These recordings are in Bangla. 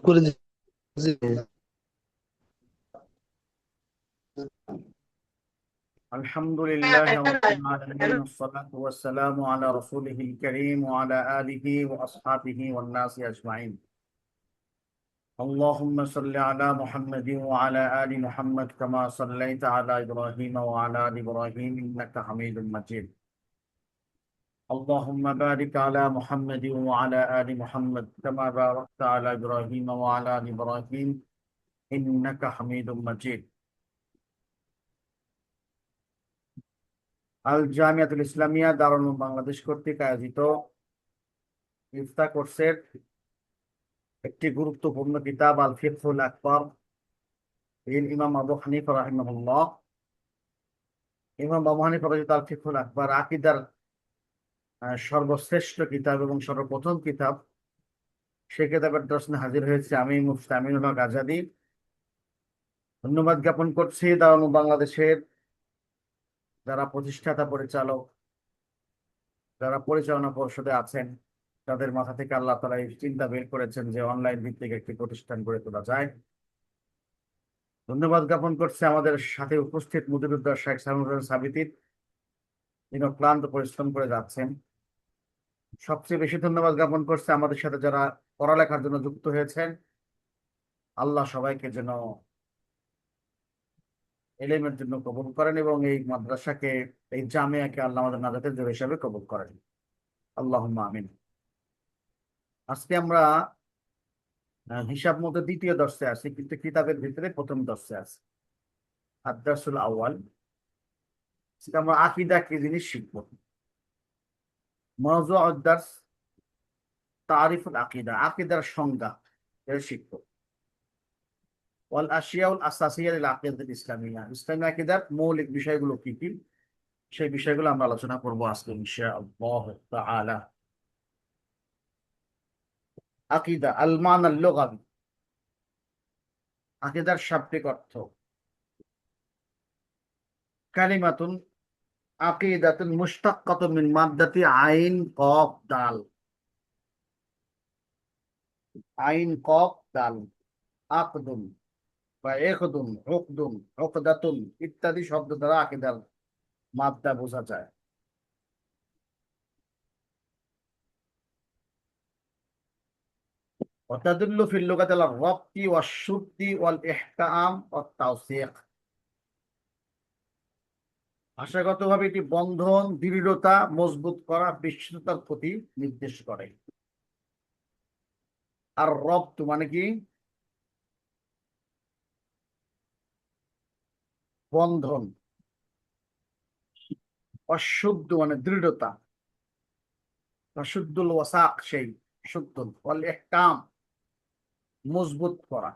করে দিচ্ছি। الحمد لله رب العالمين والصلاة والسلام على رسوله الكريم وعلى آله وأصحابه والناس أجمعين. اللهم صل على محمد وعلى آل محمد كما صليت على إبراهيم وعلى آل إبراهيم إنك حميد مجيد. اللهم بارك على محمد وعلى آل محمد كما باركت على إبراهيم وعلى آل إبراهيم إنك حميد مجيد. আল জামিয়াতুল ইসলামিয়া দারুল উলুম বাংলাদেশ কর্তৃক আয়োজিত ইফতা কোর্সের একটি গুরুত্বপূর্ণ কিতাব আল ফিকহুল আকবর, ইমাম আবু হানিফা রাহিমাহুল্লাহ। ইমাম আবু হানিফা রচিত আল ফিকহুল আকবর আকীদার সর্বশ্রেষ্ঠ কিতাব এবং সর্বপ্রথম কিতাব। সে কিতাবের দর্শনে হাজির হয়েছে আমি মুফতি আমিনুল হক আজাদী। ধন্যবাদ জ্ঞাপন করছি দারুল উলুম বাংলাদেশের যারা প্রতিষ্ঠাতা পরিচালক, যারা পরিচালনা পর্ষদে আছেন, তাদের মাথা থেকে আল্লাহ তাআলা এই চিন্তা বের করেছেন যে অনলাইন ভিত্তিক একটি প্রতিষ্ঠান গড়ে তোলা যায়। ধন্যবাদ জ্ঞাপন করছে আমাদের সাথে উপস্থিত মুদিরুদ্দার শেখ সাইমুল সাবিতির, তিনি ক্লান্ত পরিশ্রম করে যাচ্ছেন। সবচেয়ে বেশি ধন্যবাদ জ্ঞাপন করছে আমাদের সাথে যারা পড়ালেখার জন্য যুক্ত হয়েছেন। আল্লাহ সবাইকে যেন এলেমের জন্য কবুল করেন এবং এই মাদ্রাসাকে, এই জামিয়াকে আল্লাহ আমাদের নাজাতের জন্য হিসাবে কবুল করেন। আল্লাহুম্মা আমিন। আজকে আমরা হিসাব মতো দ্বিতীয় দর্শে আছি, কিন্তু কিতাবের ভিতরে প্রথম দর্শে আছি। আদ-দারসুল আউয়াল। আজকে আমরা আকীদা কি জিনিস শিখবো। মাওযুউদ দারস তারিফুল আকীদা, আকীদার সংজ্ঞা এর শিখবো। ওয়াল আশিয়াউল আসাসিয়া লিল আকীদাতিল ইসলামিয়া, ইসলামী আকীদার মৌলিক বিষয়গুলো কি কি, সেই বিষয়গুলো আমরা আলোচনা করব আজকে ইনশাআল্লাহ তাআলা। আকীদা আল মানা আল লুগাবি, আকীদার শাব্দিক অর্থ। কালিমাতুন আকীদাতুন মুশতাক্কাতুন মিন মাদ্দাতি আইন কফ দাল। আইন কফ দাল। আকদুন বা একদুন, উকদুন, উকদাতুন ইত্যাদি শব্দ দ্বারা আকীদার মাদ্দা বোঝা যায়। وتدل في اللغة على الربط والشد والإحكام والتوثيق। ভাষাগতভাবে এটি বন্ধন, দৃঢ়তা, মজবুত করা, বিশ্বস্ততার প্রতি নির্দেশ করে। আর রব্ত মানে কি? বন্ধন। অশুদ্ধ মানে দৃঢ়তা। অশুদ্ধুল ওয়াসাক সেই শুদ্ধ। ওয়াল ইহকাম মজবুত করা।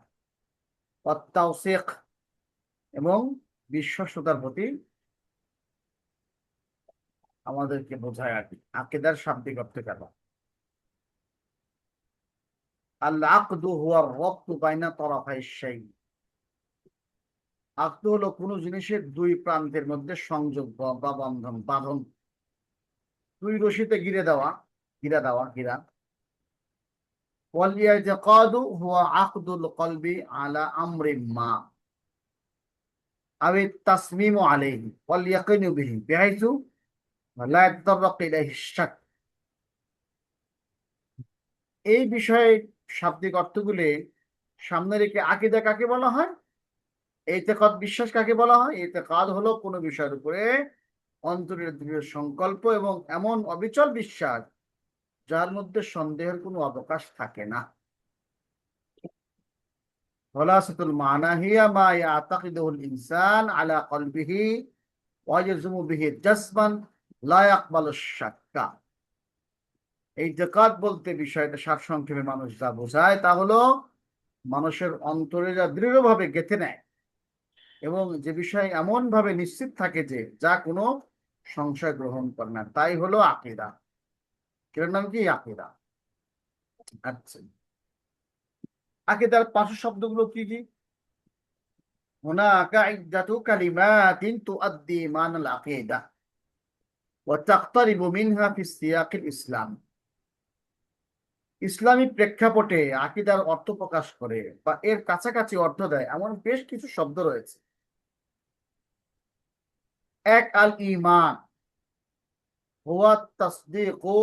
অত্তাওসিক এবং বিশ্বস্ততার প্রতি আমাদেরকে বোঝায় আর কি। আকীদার শাব্দিক অর্থ কেন? আল আকদু হুয়া রব্তু বাইনা তরাফাই শাই। আকদু হলো কোনো জিনিসের দুই প্রান্তের মধ্যে সংযোগ বা বন্ধন, বাঁধন। দুই রশিতে গিরা দেওয়া। ওয়াল ইয়াতিকাদু হুয়া আকদুল কলবি আলা আমরিন মা আও তাসমিমু আলাইহি ওয়াল ইয়াকিনু বিহি বিহাইথু লা ইয়াতাতাররাক ইলাইহি শাক। এই বিষয়ে শাব্দিক অর্থগুলি সামনে রেখে আকীদা কাকে বলা হয়? ইতিকাদ বিশ্বাস কাকে বলা হয়? ইতিকাদ হলো কোনো বিষয়ের উপরে অন্তরের দৃঢ় সংকল্প এবং এমন অবিচল বিশ্বাস যার মধ্যে সন্দেহের কোনো অবকাশ থাকে না। খোলাসাতুল মানা হিয়া মা ইয়াতাকিদুল ইনসান আলা কলবিহি ওয়া ইয়াজমু বিহি জাসমান লা ইয়াকবালু শাক্কা। ইতিকাদ বলতে বিষয়টা সারসংক্ষেপে মানুষ যা বোঝায় তা হলো মানুষের অন্তরে যা দৃঢ়ভাবে গেঁথে নেয় এবং যে বিষয় এমন ভাবে নিশ্চিত থাকে যে যা কোনো সংশয় গ্রহণ করে না, তাই হলো আকীদা। এর নাম কি? আকীদা। আচ্ছা, আকীদার পার্শ্ব শব্দগুলো কি কি? হুনাকা ইদ্দাতু কালিমাতিন তুআদ্দি মানাল আকীদা। وتقترب منها في السياق الإسلامي। ইসলামী প্রেক্ষাপটে আকীদার অর্থ প্রকাশ করে বা এর কাছাকাছি অর্থ দেয় এমন বেশ কিছু শব্দ রয়েছে। এক, আল ঈমান হুয়া তাসদীকু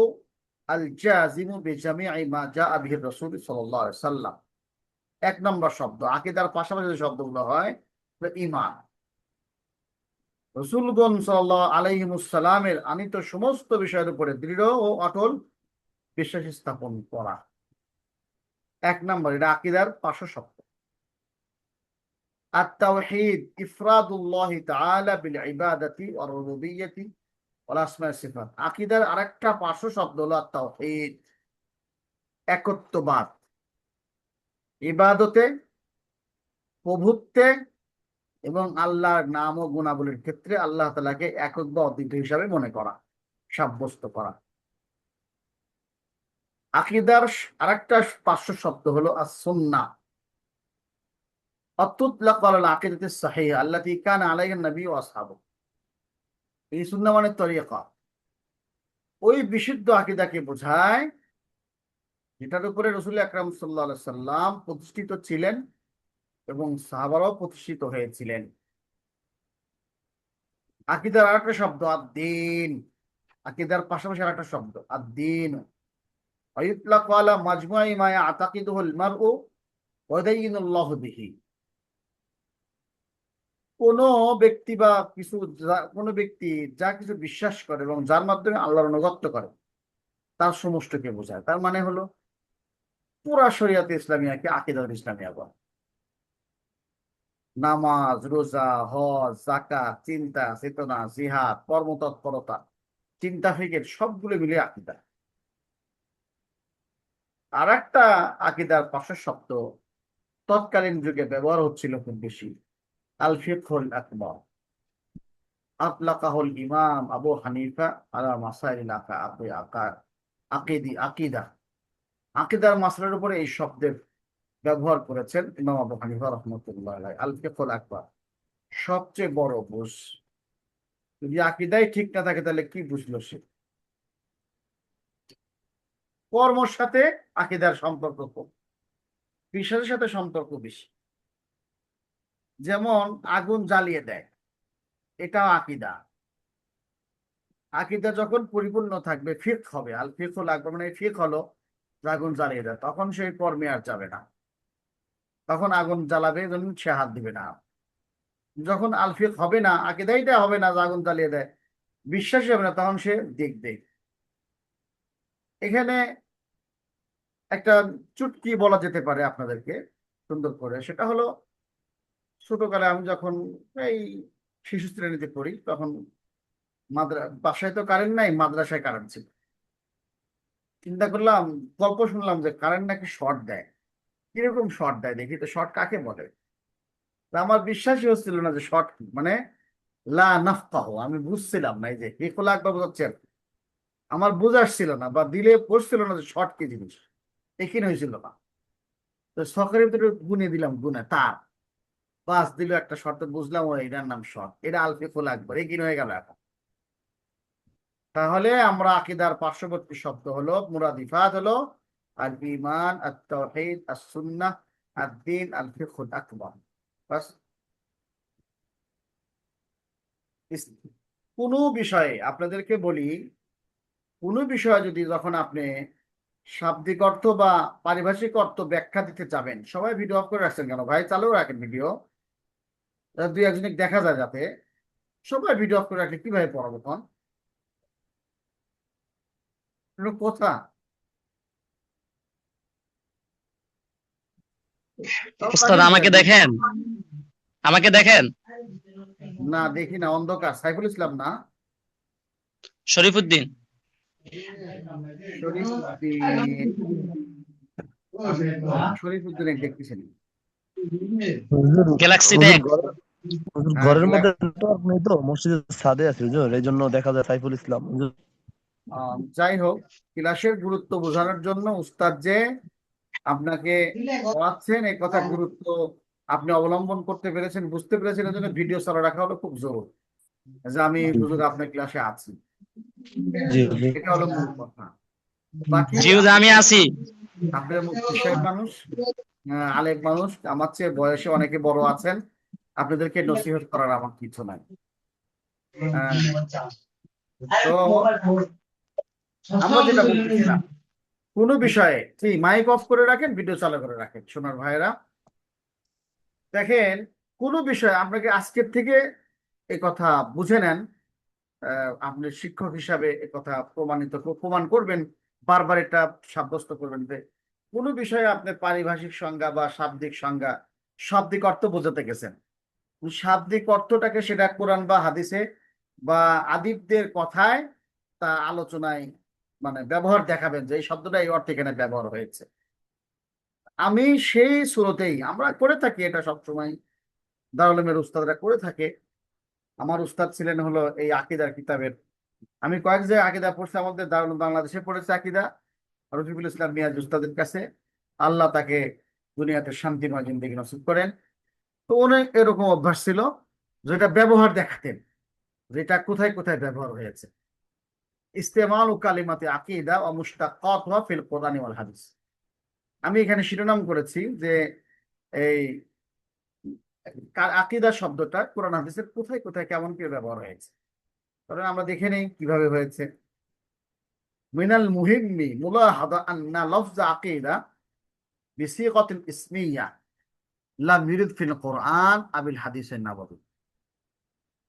আল জাযিমু বিজামি'i মা জাআ বিহি রাসূল সাল্লাল্লাহু আলাইহি ওয়াসাল্লাম। এক নম্বর শব্দ, আকীদার পাশাপাশি যে শব্দগুলো হয় ঈমান। রাসূলগণ সাল্লাল্লাহু আলাইহি ওয়াসাল্লামের আনিত সমস্ত বিষয়ের উপরে দৃঢ় ও অটল বিশ্বাস স্থাপন করা। এক নম্বর, এটা আকীদার পার্শ্ব শব্দ। আত-তাওহীদ ইফরাদুল্লাহি তাআলা বিল ইবাদাতি ওয়ার রুবুবিয়্যাতি ওয়াল আসমা'i সিফাত। আকীদার আরেকটা পার্শ্ব শব্দ হলো আত-তাওহীদ, একত্ববাদ, ইবাদতে, প্রভুত্বে এবং আল্লাহর নাম ও গুণাবলীর ক্ষেত্রে আল্লাহ তাআলাকে একক বা অদ্বিতীয় হিসাবে মনে করা, সাব্যস্ত করা। আকীদার আরেকটা পার্শ্ব শব্দ হলো আস-সুন্নাহ। অতুতলাকু আলাল আকীদাতিস সাহিহা আল্লাতী কানা আলাইহা নবী ওয়া আসহাবু। এই সুন্নাহ মানে তরিকা, ওই বিশুদ্ধ আকীদাকে বোঝায় যেটার উপরে রাসূল আকরাম সাল্লাল্লাহু আলাইহি সাল্লাম প্রতিষ্ঠিত ছিলেন এবং সাহাবারাও প্রতিষ্ঠিত হয়েছিলেন। আকীদার আরেকটা শব্দ আদ-দ্বীন। আকীদার পাশাপাশি আরেকটা শব্দ আদ-দ্বীন। ওয়ায়ুতলাকু আলা মাজমুই মা ইয়াতাকিদুহুল মারউ ওয়া ইয়াদাইয়িনুল্লাহু বিহি। কোনো ব্যক্তি বা কিছু কোনো ব্যক্তি যা কিছু বিশ্বাস করে এবং যার মাধ্যমে আল্লাহর আনুগত্য করে তার সমষ্টিকে বোঝায়। তার মানে হলো পুরা শরিয়াতে ইসলামিয়াকে আকীদাতুল ইসলামিয়া বলে। নামাজ, রোজা, হজ, যাকাত, চিন্তা চেতনা, জিহাদ, কর্মতৎপরতা, চিন্তা ফিকির সবগুলো মিলে আকীদা। আর একটা আকীদার পার্শ্ব শব্দ তৎকালীন যুগে ব্যবহার হচ্ছিল খুব বেশি, আল ফিকহুল আকবার। আতলাকাহুল ইমাম আবু হানিফা আলা মাসাইল আকীদা। আকীদার মাসলার উপরে এই শব্দের ব্যবহার করেছেন ইমাম আবু হানিফা রাহমাতুল্লাহ আলাইহি। আল ফিকহুল আকবার, সবচেয়ে বড় বুঝ। যদি আকীদাই ঠিক না থাকে তাহলে কি বুঝলো সে? কর্মর সাথে আকীদার সম্পর্ক কম, বিশ্বাসের সাথে সম্পর্ক বেশি। যেমন আগুন জ্বালিয়ে দেয়, এটাও আকীদা। আকীদা যখন পরিপূর্ণ থাকবে, ফিক হবে। আল ফিকহুল আকবার মানে ফিক হলো আগুন জ্বালিয়ে দেয়, তখন সেই কর্মে আর যাবে না, তখন আগুন জ্বালাবে যখন সে হাত দিবে না। যখন আল ফিক হবে না, আকীদাইটা হবে না, আগুন জ্বালিয়ে দেয়, বিশ্বাসই হবে না, তখন সে দেখবে। এখানে একটা চুটকি বলা যেতে পারে আপনাদেরকে সুন্দর করে। সেটা হলো, ছোটকালে আমি যখন এই শিশু শ্রেণীতে পড়ি তখন বাসায় তো কারেন্ট নাই, মাদ্রাসায় কারেন্ট ছিল। চিন্তা করলাম, গল্প শুনলাম যে কারেন্ট নাকি শর্ট দেয়। কিরকম শর্ট দেয় দেখি তো, শর্ট কাকে বলে? তা আমার বিশ্বাসই হচ্ছিল না যে শর্ট মানে লা নাফকাহু, আমি বুঝছিলাম না। এই যে হিকুল আকবার বোঝাচ্ছেন, আমার বোঝার ছিল না বা দিলে পড়ছিল না যে শর্ট কি জিনিস, এখানে হয়েছিল না। তো সকালের ভিতরে গুনে দিলাম, গুনে তার বাস দিল একটা শর্ত, বুঝলাম ও এটার নাম শর্ট, এটা আল ফিকুল আকবার, এখানে হয়ে গেল এখন। তাহলে আমরা আকীদার পার্শ্ববর্তী শব্দ হলো মুরাদিফাত হলো আল ঈমান, আত তাওহীদ, আস সুন্নাহ, আদ-দ্বীন, আল ফিকহুল আকবার। বাস। কোনো বিষয়ে আপনাদেরকে বলি, কোনো বিষয়ে যদি যখন আপনি শাব্দিক অর্থ বা পারিভাষিক অর্থ ব্যাখ্যা দিতে যাবেন, সবাই ভিডিও অফ করে রাখছেন কেন ভাই? চালু রাখেন ভিডিও, দুই একজনে দেখা যায় যাতে। সবাই ভিডিও অফ করে রাখলে কিভাবে পড়াবো তখন? কথা উস্তাদ আমাকে দেখেন, আমাকে দেখেন। না দেখি না, অন্ধকার। সাইফুল ইসলাম না? শরীফুদ্দিন। শরীফুদ্দিন, শরীফুদ্দিন দেখতেছি না। গ্যালাক্সি হুজুর দেখ। হুজুর হ্যাঁ, ঘরের মধ্যে নেটওয়ার্ক নেই তো, মসজিদের ছাদে আছে হুজুর, এই জন্য দেখা যায় সাইফুল ইসলাম হুজুর। যাই হোক, ক্লাসের গুরুত্ব বোঝানোর জন্য উস্তাদ যে আপনাকে পড়াচ্ছেন এই কথা গুরুত্ব আপনি অবলম্বন করতে পেরেছেন, বুঝতে পেরেছেন, এর জন্য ভিডিও চালু রাখা হলো খুব জরুরি, যে আমি হুজুর আপনার ক্লাসে আছি। জি জি। এটা হলো মূল কথা। বাকি জি হুজুর, আমি আছি। আপনার মুফতি সাহেব মানুষ, আলেম মানুষ, আমার চেয়ে বয়সে অনেকে বড় আছেন, আপনাদেরকে নসিহত করার আমার কিছু নাই। আহ, তো আমরা যেটা বলতেছিলাম, কোনো বিষয়ে মাইক অফ করে রাখেন, ভিডিও চালু করে রাখেন সোনার ভাইরা। দেখেন, কোনো বিষয়ে আপনাকে আজকের থেকে এই কথা বুঝে নেন, আপনি শিক্ষক হিসাবে এ কথা প্রমাণ করবেন, বারবার এটা সাব্যস্ত করবেন যে কোনো বিষয়ে আপনি পারিভাষিক সংজ্ঞা বা শাব্দিক সংজ্ঞা, শাব্দিক অর্থ বোঝাতে গেছেন, শাব্দিক অর্থটাকে সেটা কোরআন বা হাদিসে বা আদিবদের কথায় তা আলোচনায় মানে ব্যবহার দেখাবেন যে এই শব্দটা এই অর্থে এখানে ব্যবহার হয়েছে। আমি সেই সুরতেই আমরা করে থাকি এটা সবসময়, দারুল উলুমের উস্তাদরা করে থাকে। আমার উস্তাদ ছিলেন হলো এই আকিদার কিতাবের, আমি কয়েক জায়গায় আকিদা পড়ছি, আমাদের দারুল উলুম বাংলাদেশে পড়েছে আকিদা রফিকুল ইসলাম মিয়াজ উস্তাদের কাছে। আল্লাহ তাকে দুনিয়াতে শান্তিময় জিন্দেগি নসিব করেন। তো অনেক এরকম অভ্যাস ছিল যেটা ব্যবহার দেখাতেন, যেটা কোথায় কোথায় ব্যবহার হয়েছে। ইস্তেমাল ও কালিমাতে আকিদা ও মুশতাক্কাতুহা ফিল কোরআনি ওয়াল হাদিস। আমি এখানে শিরোনাম করেছি যে এই আকিদা শব্দটা কোরআন হাদিসের কোথায় কোথায় কেমন করে ব্যবহার হয়েছে। কারণ আমরা দেখে নেই কিভাবে হয়েছে। মিনাল মুহিম্মি মুলাহাদা আন্না লফজ আকিদা বিসিগাতিল ইসমিয়া লাম ইউরিদ ফিল কোরআন আবিল হাদিসের নাববী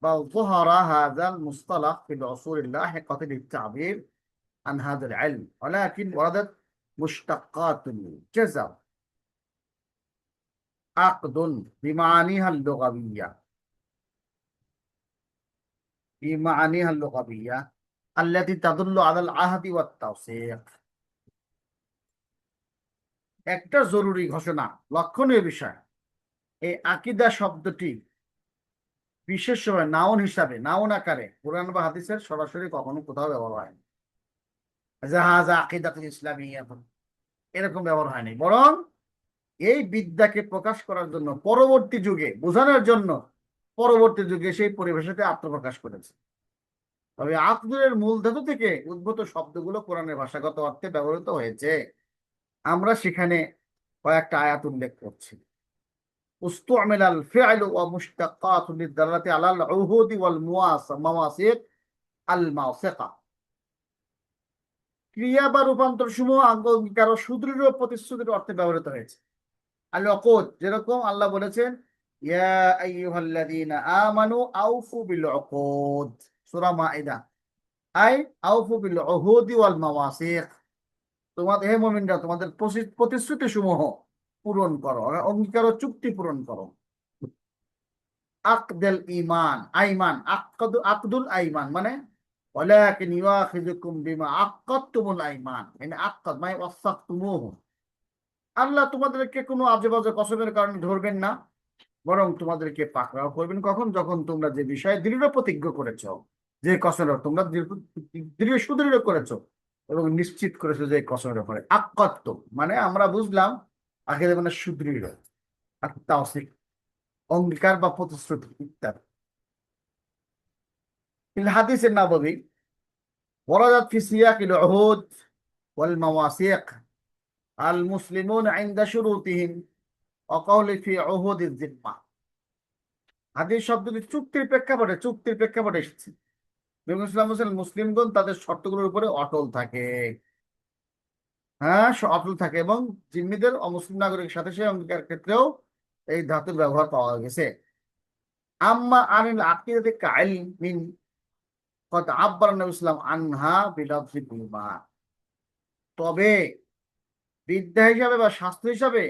بل ظهر هذا المصطلح في العصور اللاحقة للتعبير عن هذا العلم ولكن وردت مشتقات الجزر عقد بمعانيها اللغوية التي تدل على العهد والتوثيق। একটা জরুরি ঘোষণা, লক্ষণীয় বিষয়, এই আকিদা শব্দটি বিশেষ সময় নাউন হিসাবে, নাউন আকারে কোরআন বা হাদিসের সরাসরি কখনো কোথাও ব্যবহার হয়নি। জাহাজ আকিদাতুল ইসলামিয়া এরকম ব্যবহার হয়নি, বরং এই বিদ্যাকে প্রকাশ করার জন্য পরবর্তী যুগে বোঝানোর জন্য পরবর্তী যুগে সেই পরিভাষাতে আত্মপ্রকাশ করেছে। তবে আকদুলের মূল ধাতু থেকে উদ্ভূত শব্দগুলো কোরআনের ভাষাগত অর্থে ব্যবহৃত হয়েছে। আমরা সেখানে কয়েকটা আয়াত উল্লেখ করছি। استعمل الفعل ومشتقات للدلالة على العهود والمواثيق الموثقة। ক্রিয়া বা রূপান্তর সমূহ অঙ্গীকার ও সুদৃঢ় প্রতিশ্রুতির অর্থে ব্যবহৃত হয়েছে। আল উকুদ, যেরকম আল্লাহ বলেছেন ইয়া আইয়ুহাল্লাযীনা আমানু আউফু বিল উকুদ, সূরা মাইদা, আই আউফু বিল উহুদি ওয়াল মাওয়াসিক, তোমাদের হে মুমিনরা তোমাদের প্রতিশ্রুতি সমূহ পূরণ করো, অঙ্গীকার ও চুক্তি পূরণ করো। আকদুল ঈমান, আইমান, আকদুল আইমান মানে ওয়ালাকিন ইউআখিযুকুম বিমা আক্কাদতুমুল আইমান, মানে আক্কাদ মানে ওয়াসাকতুমুহু, আল্লাহ তোমাদেরকে কোনো আজে বাজে কসমের কারণে ধরবেন না, বরং তোমাদেরকে পাকড়াও করবেন কখন, যখন তোমরা যে বিষয়ে দৃঢ় প্রতিজ্ঞ করেছো, যে কসমের তোমরা দৃঢ় সুদৃঢ় করেছো এবং নিশ্চিত করেছো যে কসমের উপরে আক্কাত, মানে আমরা বুঝলাম আগে মানে সুদৃঢ়, আর তাওসিক অঙ্গীকার বা প্রতিশ্রুতি ইত্যাদি। الحديث النبوي وردت في سياق العهود والمواثيق المسلمون عند شروطهم وقول في عهود الذمة। হাদিস শব্দটি চুক্তির প্রেক্ষাপটে এসেছে। নবী ইসলাম বলেছেন মুসলিমগণ তাদের শর্তগুলোর উপরে অটল থাকে, হ্যাঁ অটল থাকে, এবং জিম্মিদের অমুসলিম নাগরিকের সাথে সেই অঙ্গীকার ক্ষেত্রেও এই ধাতুর ব্যবহার পাওয়া গেছে। আম্মা আনিল আকিদাতি কাইলমিন কদ আব্বারা নবী ইসলাম আনহা বিলফজিল ঈমান। তবে বিদ্যা হিসাবে বা শাস্ত্র হিসাবে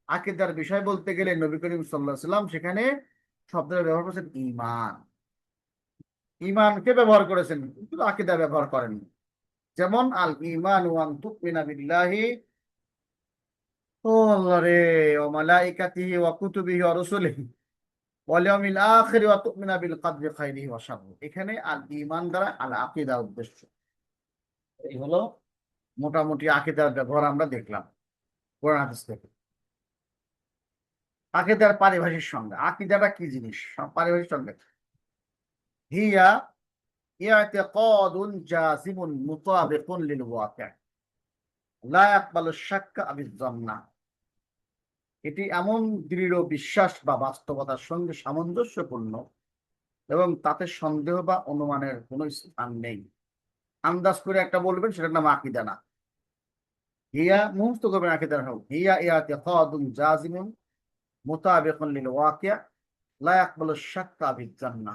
আকিদার বিষয় বলতে গেলে নবী করিম সাল্লাল্লাহু আলাইহি সাল্লাম সেখানে শব্দের ব্যবহার করেছেন ঈমান। ঈমানকে ব্যবহার করেছেন, কিন্তু আকিদা ব্যবহার করেননি। যেমন আল ঈমান ওয়া আন তুমিনা বিল্লাহি ও আল্লাহ রে ওয়া মালাইকাতিহি ওয়া কুতুবিহি ওয়া রুসুলিহি ওয়াল ইয়াউমিল আখির ওয়া তুমিনা বিল কদরি খাইরিহি ওয়া শাররিহি। এখানে আল ঈমান দ্বারা আল আকিদা উদ্দেশ্য। এই হলো মোটামুটি আকিদার ব্যবহার আমরা দেখলাম কোরআন হাদিস থেকে। আকিদার পারিভাষিক সংজ্ঞা, আকিদাটা কি জিনিস, পারিভাষিক সংজ্ঞা হিয়া ইআতিকাদুন জাযিমুন মুতাবিকুন লিল ওয়াকি' লা ইয়াকবালু শাক্কা বিয-যন্না। এটি এমন দৃঢ় বিশ্বাস বা বাস্তবতার সঙ্গে সামঞ্জস্যপূর্ণ এবং তাতে সন্দেহ বা অনুমানের কোনো স্থান নেই। আন্দাজ করে একটা বলবেন, সেটার নাম আকীদা না। হিয়া মুখস্থ করবেন, আকীদার হোক। হিয়া ইআতিকাদুন জাযিমুন মুতাবিকুন লিল ওয়াকি' লা ইয়াকবালু শাক্কা বিয-যন্না।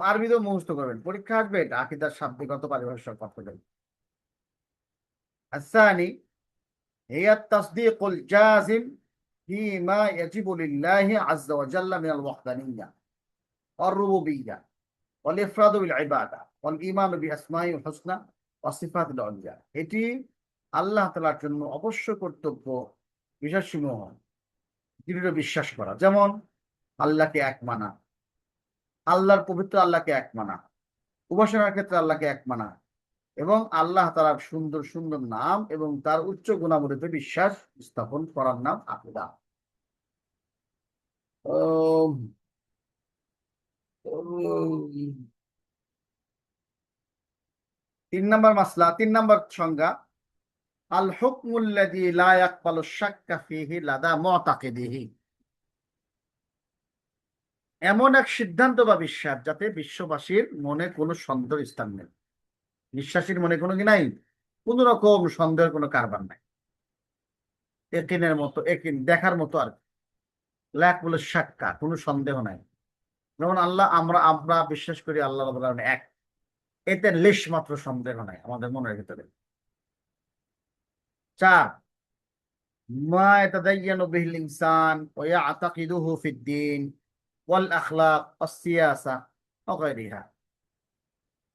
আরবিতেও মুখস্থ করবেন, পরীক্ষা আসবে এটা আকীদার শাব্দিক অর্থ পারিভাষিক অর্থ দেবে। الثاني هي التصديق الجازم فيما يجب لله عز وجل من الوحدانية والربوبية والإفراد بالعبادة والإيمان بأسمائه الحسنى وصفات العليا। এটি আল্লাহ তাআলার জন্য অবশ্য কর্তব্য বিষয়সমূহ দৃঢ় বিশ্বাস করা, যেমন আল্লাহকে এক মানা, আল্লাহর পবিত্র আল্লাহকে এক মানা, উপাসনার ক্ষেত্রে আল্লাহকে এক মানা এবং আল্লাহ তাআলার সুন্দর সুন্দর নাম এবং তার উচ্চ গুণাবলীতে বিশ্বাস স্থাপন করার নাম আকীদা। তিন নম্বর মাসলা, তিন নম্বর সংজ্ঞা, আল হুকমুল্লাযী লা ইয়াকবালু শাক্কা ফীহি লাদা মুতাকিদিহি। এমন এক সিদ্ধান্ত বা বিশ্বাস যাতে বিশ্ববাসীর মনে কোনো সন্দেহের স্থান নেই। বিশ্বাসীর মনে কোনো কি নাই, কোন রকম সন্দেহের কোনো কারবার নাই। একিনের মতো, একিন দেখার মতো আর লাক বলে সাক্কা, কোনো সন্দেহ নাই। যেমন আল্লাহ, আমরা আমরা বিশ্বাস করি আল্লাহ রাব্বুল আলামিন এক, এতে লেশ মাত্র সন্দেহ নাই আমাদের মনের ভিতরে। চার, মা ইয়াতাদায়্যানু বিহিল ইনসান ওয়া ইয়াতাকিদুহু ফিদ-দীন ওয়াল আখলাক ওয়াস সিয়াসা ওয়া গায়রিহা।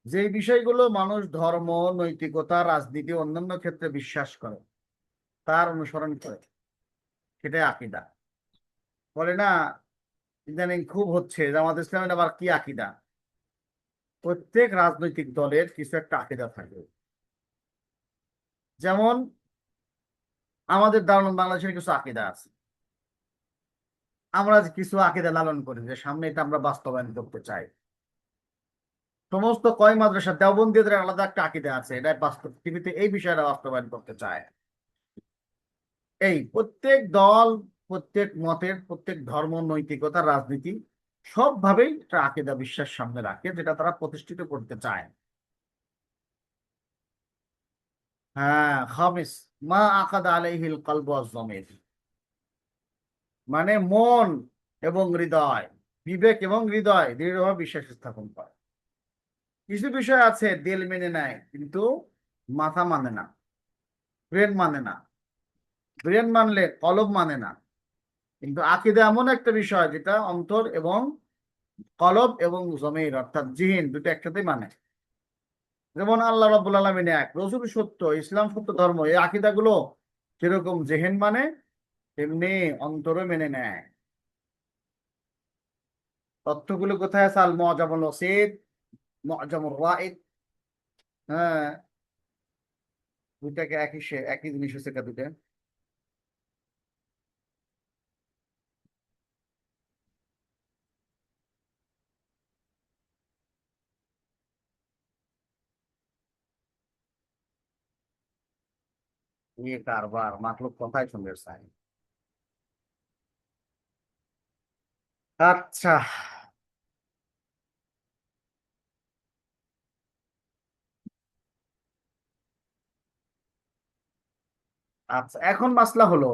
যে বিষয়গুলো মানুষ ধর্ম, নৈতিকতা, রাজনীতি, অন্যান্য ক্ষেত্রে বিশ্বাস করে, তার অনুসরণ করে, সেটাই আকীদা। বলে না ইদানিং খুব হচ্ছে জামাত ইসলামের আবার কি আকীদা? প্রত্যেক রাজনৈতিক দলের কিছু একটা আকীদা থাকে। যেমন আমাদের দারুণ বাংলাদেশের কিছু আকীদা আছে, আমরা কিছু আকীদা লালন করি যে সামনে এটা আমরা বাস্তবায়ন করতে চাই। সমস্ত কয় মাদ্রাসা দেওবন্দীদের আলাদা একটা আকীদা আছে, এটা বাস্তব পৃথিবীতে এই বিষয়টা বাস্তবায়ন করতে চায়। এই প্রত্যেক দল, প্রত্যেক মতের, প্রত্যেক ধর্ম, নৈতিকতা, রাজনীতি সবভাবেই একটা আকীদা বিশ্বাস সামনে রাখে, যেটা তারা প্রতিষ্ঠিত করতে চায়। হ্যাঁ, খামিস, মা আকাদা আলাইহিল কলবু ওয়াজ যামির, মানে মন এবং হৃদয়, বিবেক এবং হৃদয় দৃঢ়ভাবে বিশ্বাস স্থাপন করে। কিছু বিষয় আছে দিল মেনে নেয় কিন্তু মাথা মানে না, ব্রেন মানে না। ব্রেন মানলে কলব মানে না। কিন্তু আকীদা এমন একটা বিষয় যেটা অন্তর এবং কলব এবং জমির অর্থাৎ জিহিন দুটো একসাথে মানে। যেমন আল্লাহ রাব্বুল আলামিন এক, রাসূল সত্য, ইসলাম সত্য ধর্ম, এই আকীদাগুলো যেরকম জেহেন মানে তেমনি অন্তরও মেনে নেয়। তথ্যগুলো কোথায় আছে? আল মুআজামুল ওয়াসিত, মুআজামুর রাইদ। হ্যাঁ, দুইটাকে একই জিনিস হচ্ছে দুইটা। ये কারবার মাখলুক কথাই শুনতে চাই। আচ্ছা, আচ্ছা, এখন মাসলা হলো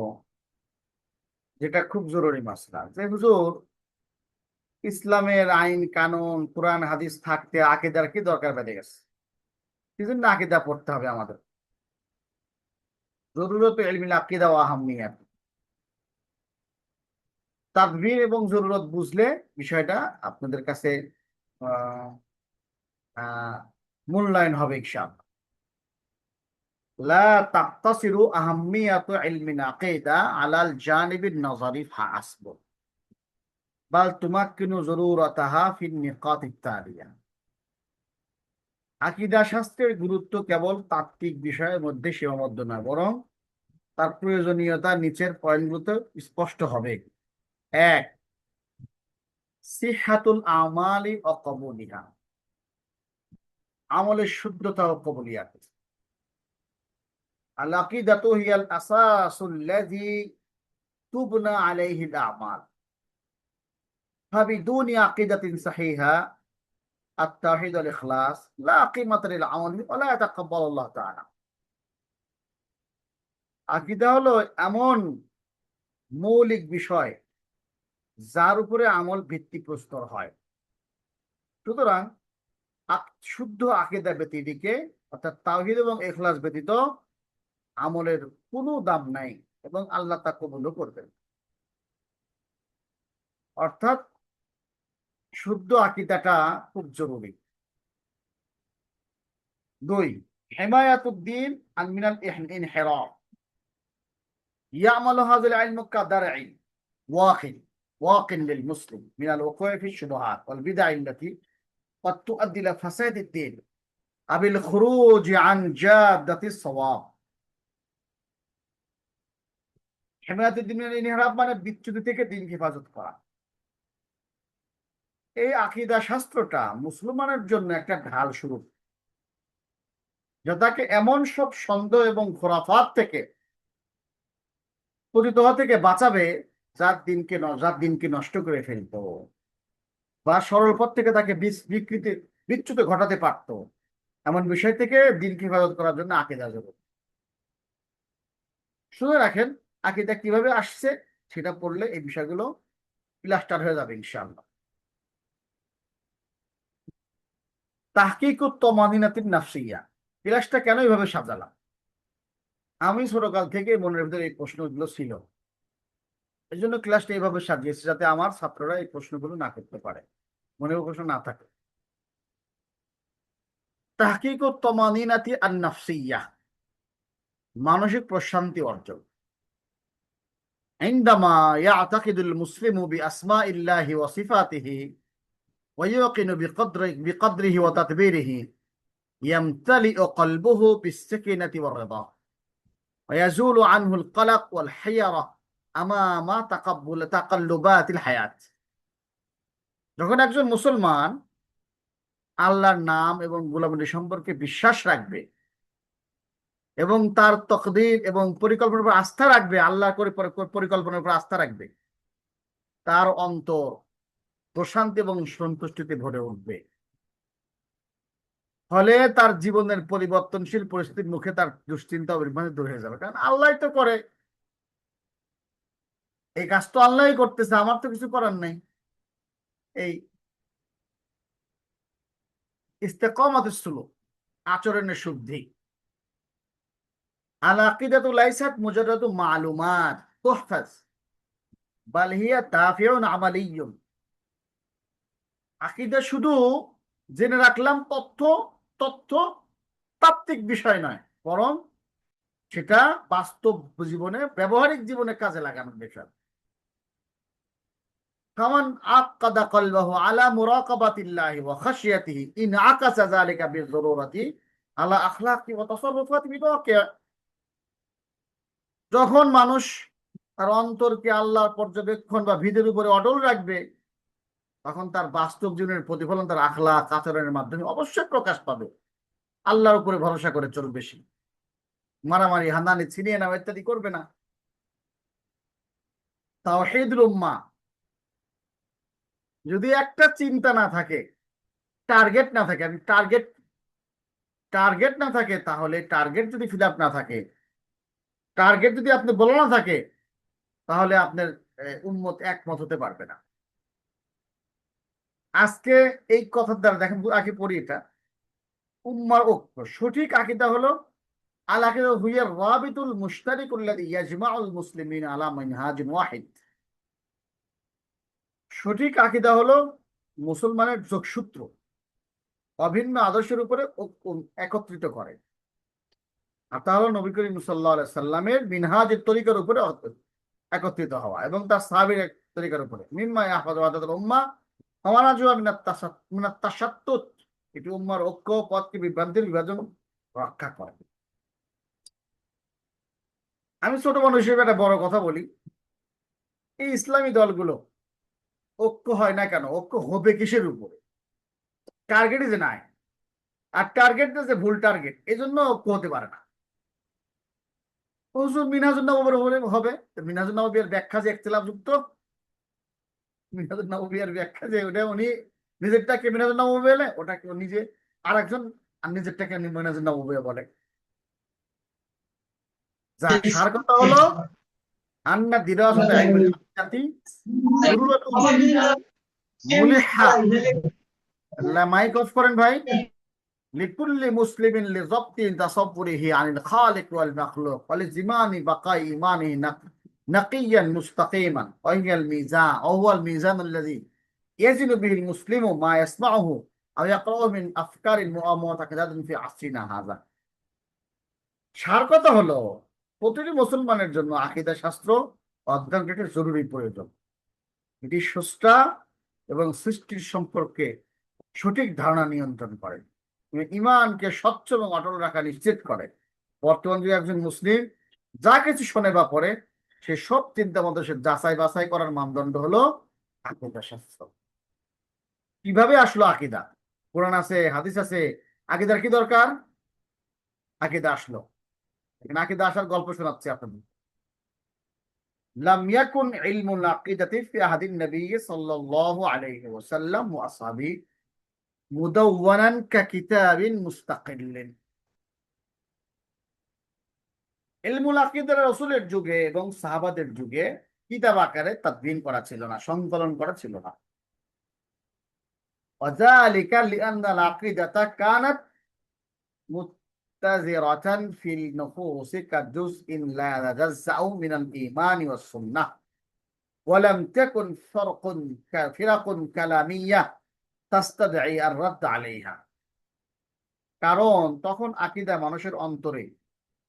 যেটা খুব জরুরি মাসলা, যে হুজুর ইসলামের আইন কানুন কোরআন হাদিস থাকতে আকীদার কি দরকার বেঁধে গেছে? কি জন্য আকীদা পড়তে হবে আমাদের? জরুরত ইলমিল আকীদা ওয়া আহাম্মিয়াত। তাদবীর এবং জরুরত বুঝলে বিষয়টা আপনাদের কাছে আহ আহ, মূল্যায়ন হবে ইনশাআল্লাহ। লা তাকতাসিরু আহাম্মিয়াতু ইলমিল আকীদা আলাল জানিবিন নযরি ফাহাসব, বাল তুমাক্কিনু জরুরাতাহা ফিন নিকাতিত তালিয়া। আকীদা শাস্ত্রের গুরুত্ব কেবল তাত্ত্বিক বিষয়ের মধ্যে সীমাবদ্ধ নয়, বরং তার প্রয়োজনীয়তা নিচের পয়েন্টগুলোতে স্পষ্ট হবে। এক, সিহাতুল আমালি ওয়া কবুলিহা, আমলের শুদ্ধতা ও কবুলিয়াত। আল আকিদাতু হিয়াল আসাসুল্লাযী তুবনা আলাইহিল আমাল ফাবিদুনি আকিদাতিন সাহিহা আত-তাওহীদ ওয়াল ইখলাস লা কিমাতা লিল আমালি ওয়া লা ইয়াতাকাব্বালুল্লাহু তাআলা। আকীদা হলো এমন মৌলিক বিষয় যার উপরে আমল ভিত্তিপ্রস্তর হয়। সুতরাং শুদ্ধ আকীদা ব্যতীতকে অর্থাৎ তাওহীদ এবং ইখলাস ব্যতীত আমলের কোনো দাম নাই এবং আল্লাহ তা কবুলও করবেন। অর্থাৎ শুদ্ধ আকীদাটা খুব জরুরি। 2 হিমায়াতুদ্দিন আন মিনাল ইনহিরাফ ইয়ামালু হাযাল ইলমু কাদারঈ ওয়াকিন লিল মুসলিম মিনাল ওকুই ফি শুবহাত ওয়াল বিদআ আল্লাতী قد تؤدي إلى فساد الدين أو الخروج عن جادة الصواب। হিমায়াতুদ্দিন মিনাল ইনহিরাফ মানে বিচ্যুতি থেকে দিনকে হেফাজত করা। এই আকীদা শাস্ত্রটা মুসলমানের জন্য একটা ঢাল স্বরূপ, যা তাকে এমন সব সন্দেহ এবং খোরাফাত থেকে পতিত হওয়া থেকে বাঁচাবে যার দিনকে নষ্ট করে ফেলতো বা সরল পথ থেকে তাকে বিচ্যুত ঘটাতে পারত। এমন বিষয় থেকে দিনকে হেফাজত করার জন্য আকীদা জরুরি। শুনে রাখেন আকীদা কিভাবে আসছে সেটা পড়লে এই বিষয়গুলো প্লাস্টার হয়ে যাবে ইনশাআল্লাহ। তাহকিকুত তামানিনাতিন নাফসিয়া, ক্লাসটা কেন এইভাবে সাজালাম? আমি ছোটকাল থেকে মনের ভিতরে এই প্রশ্নগুলো ছিল, এই জন্য ক্লাসটা এইভাবে সাজিয়েছি যাতে আমার ছাত্ররা এই প্রশ্নগুলো না করতে পারে, মনে প্রশ্ন না থাকে। তাহকিকুত তামানিনাতি আন নাফসিয়া, মানসিক প্রশান্তি অর্জন। عندما يعتقد المسلم بأسماء الله وصفاته ويوقن بقدره وتدبيره يمتلئ قلبه بالسكينة والرضا ويزول عنه القلق والحيرة أمام تقلبات الحياة। যখন একজন মুসলমান আল্লাহর নাম এবং গুণাবলী সম্পর্কে বিশ্বাস রাখবে এবং তার তকদির এবং পরিকল্পনার উপর আস্থা রাখবে, আল্লাহর পরিকল্পনার উপর আস্থা রাখবে, তার অন্তর প্রশান্তি এবং সন্তুষ্টিতে ভরে উঠবে। ফলে তার জীবনের পরিবর্তনশীল পরিস্থিতির মুখে তার দুশ্চিন্তা অবির্ভাবে দূর হয়ে যাবে, কারণ আল্লাহ তো করে, এই কাজ তো আল্লাহই করতেছে, আমার তো কিছু করার নাই। এই ইস্তেকামাতুস সুলুক, আচরণের শুদ্ধি। আল আকিদাতু লাইসাত মুজাররাদু মালুমাত তুহফাজ বাল হিয়া দাফিউন আমালিয়্যুন। আকীদা শুধু জেনে রাখলাম তথ্য তাত্ত্বিক বিষয় নয়, বরং সেটা বাস্তব জীবনে, ব্যবহারিক জীবনে কাজে লাগানোর বিষয়। কামান আকাদা কলবাহু আলা মুরাকাবাতিল্লাহি ওয়া খাশিয়াতিহি ইনআকাসা যালিকা বিযুরুরাতি আলা আখলাকি ওয়া তাসাররুফাতি বিওয়াকি'a। যখন মানুষ তার অন্তরকে আল্লাহর পর্যবেক্ষণ বা ভিদের উপরে অটল রাখবে, তখন তার বাস্তব জীবনের প্রতিফলন তার আখলাক আচরণের মাধ্যমে অবশ্যই প্রকাশ পাবে। আল্লাহর উপরে ভরসা করে চলবে, বেশি মারামারি হানানি ছিনিয়ে নেওয়া ইত্যাদি করবে না। তাওহীদুল উম্মাহ, যদি একটা চিন্তা না থাকে, টার্গেট না থাকে, টার্গেট না থাকে, তাহলে টার্গেট যদি ফিল আপ না থাকে, টার্গেট যদি আপনি বলা না থাকে, তাহলে আপনার উম্মত একমত হতে পারবে না। আজকে এই কথার দ্বারা দেখেন, আগে পড়ি এটা, উম্মার ঐক্য, সঠিক আকীদা হলো আল আকীদা হুয়া রাবিতুল মুশতারিকুল লাযী ইয়াজমাউল মুসলিমিনা আলা মানহাজিন ওয়াহিদ। সঠিক আকীদা হলো মুসলমানের যোগসূত্র, অভিন্ন আদর্শের উপরে একত্রিত করে। আর তা হলো নবী করিম সাল্লাল্লাহু আলাইহি সাল্লামের মিনহাজের তরিকার উপরে একত্রিত হওয়া এবং তার সাহাবীর তরিকার উপরে। মিম্মা ইয়াহফাযু ওয়াহদাতুল উম্মাহ ওয়া নাজুয়া মিনাত তাশাত্তুত, এটি উম্মার ঐক্য, পথকে বিভ্রান্তির বিভাজন রক্ষা করে। আমি ছোট মানুষ হিসেবে একটা বড় কথা বলি, এই ইসলামী দলগুলো ঐক্য হয় না কেন? ঐক্য হবে কিসের উপরে? টার্গেটই যে নাই, আর টার্গেট যে ভুল টার্গেট, এই জন্য হতে পারে না। হুজুর মিনহাজুন নববীর হবে, মিনহাজুন নববীর ব্যাখ্যা যে ইখতিলাফ যুক্ত, মিনহাজুন নববীর ব্যাখ্যা যে ওটা উনি নিজেরটাকে মিনহাজুন নববী বলে, ওটাকে ও নিজে আর একজন আর নিজেরটাকে মিনহাজুন নববী বলে। যাক, সার কথা হলো আন্না দিরাসাত ইলমুল হাদিসাতি যুরুরাতুন মুলিহা। মাইক অফ করেন ভাই। লিকুল্লি মুসলিমিন লিযাবতি তাসাব্বুরিহি আনিল খালিক ওয়াল মাখলুক ওয়া লিজিমানি বাকাই ঈমানিহি নাকিয়ান মুস্তাকিমান ওয়া হিয়াল মিজান ওয়া হুয়াল মিজান আল্লাযী ইয়াজিনু বিহিল মুসলিমু মা ইয়াসমাউহু আও ইয়াকরাহু মিন আফকারিল মুতাকাদাতিন ফি আসরিনা হাযা। সার কথা হলো প্রতিটি মুসলমানের জন্য আকীদা শাস্ত্র অধ্যয়ন করা জরুরি প্রয়োজন। এটি স্রষ্টা এবং সৃষ্টির সম্পর্কে সঠিক ধারণা নিয়ন্ত্রণ করে, ইমানকে স্বচ্ছ এবং অটল রাখা নিশ্চিত করে। বর্তমান যুগে একজন মুসলিম যা কিছু শোনে বা পড়ে, সে সব চিন্তা মতো সে যাচাই বাছাই করার মানদণ্ড হলো আকীদা শাস্ত্র। কিভাবে আসলো আকীদা? কোরআন আছে, হাদিস আছে, আকীদার কি দরকার? আকীদা আসলো। এখানে আকীদা আসার গল্প শোনাচ্ছি আপনাদের। লাম ইয়াকুন ইলমুল আকিদাতি ফি আহাদিন নবী সাল্লাল্লাহু আলাইহি ওয়াসাল্লাম ওয়া আসহাবিহি মুদাওয়ানান কাকিতাবিন মুস্তাকিল্লিন। ইলমুল আকিদার রাসূলের যুগে এবং সাহাবাদের যুগে কিতাব আকারে তাদবিন করা ছিল না, সংকলন করা ছিল না। ওয়াযালিকা লিআন্নাল আকিদাতা কানাত মুত্তাজিরাতান ফিল নুফুসি কাজুজইন লা ইয়াতাজাজ্জাউ মিনাল ঈমানি ওয়াস সুন্নাহ ওয়া লাম তাকুন ফিরাকুন কালামিয়্যা তাস্তাদঈ আর-রাদ্দ আলাইহা। কারণ তখন আকীদা মানুষের অন্তরে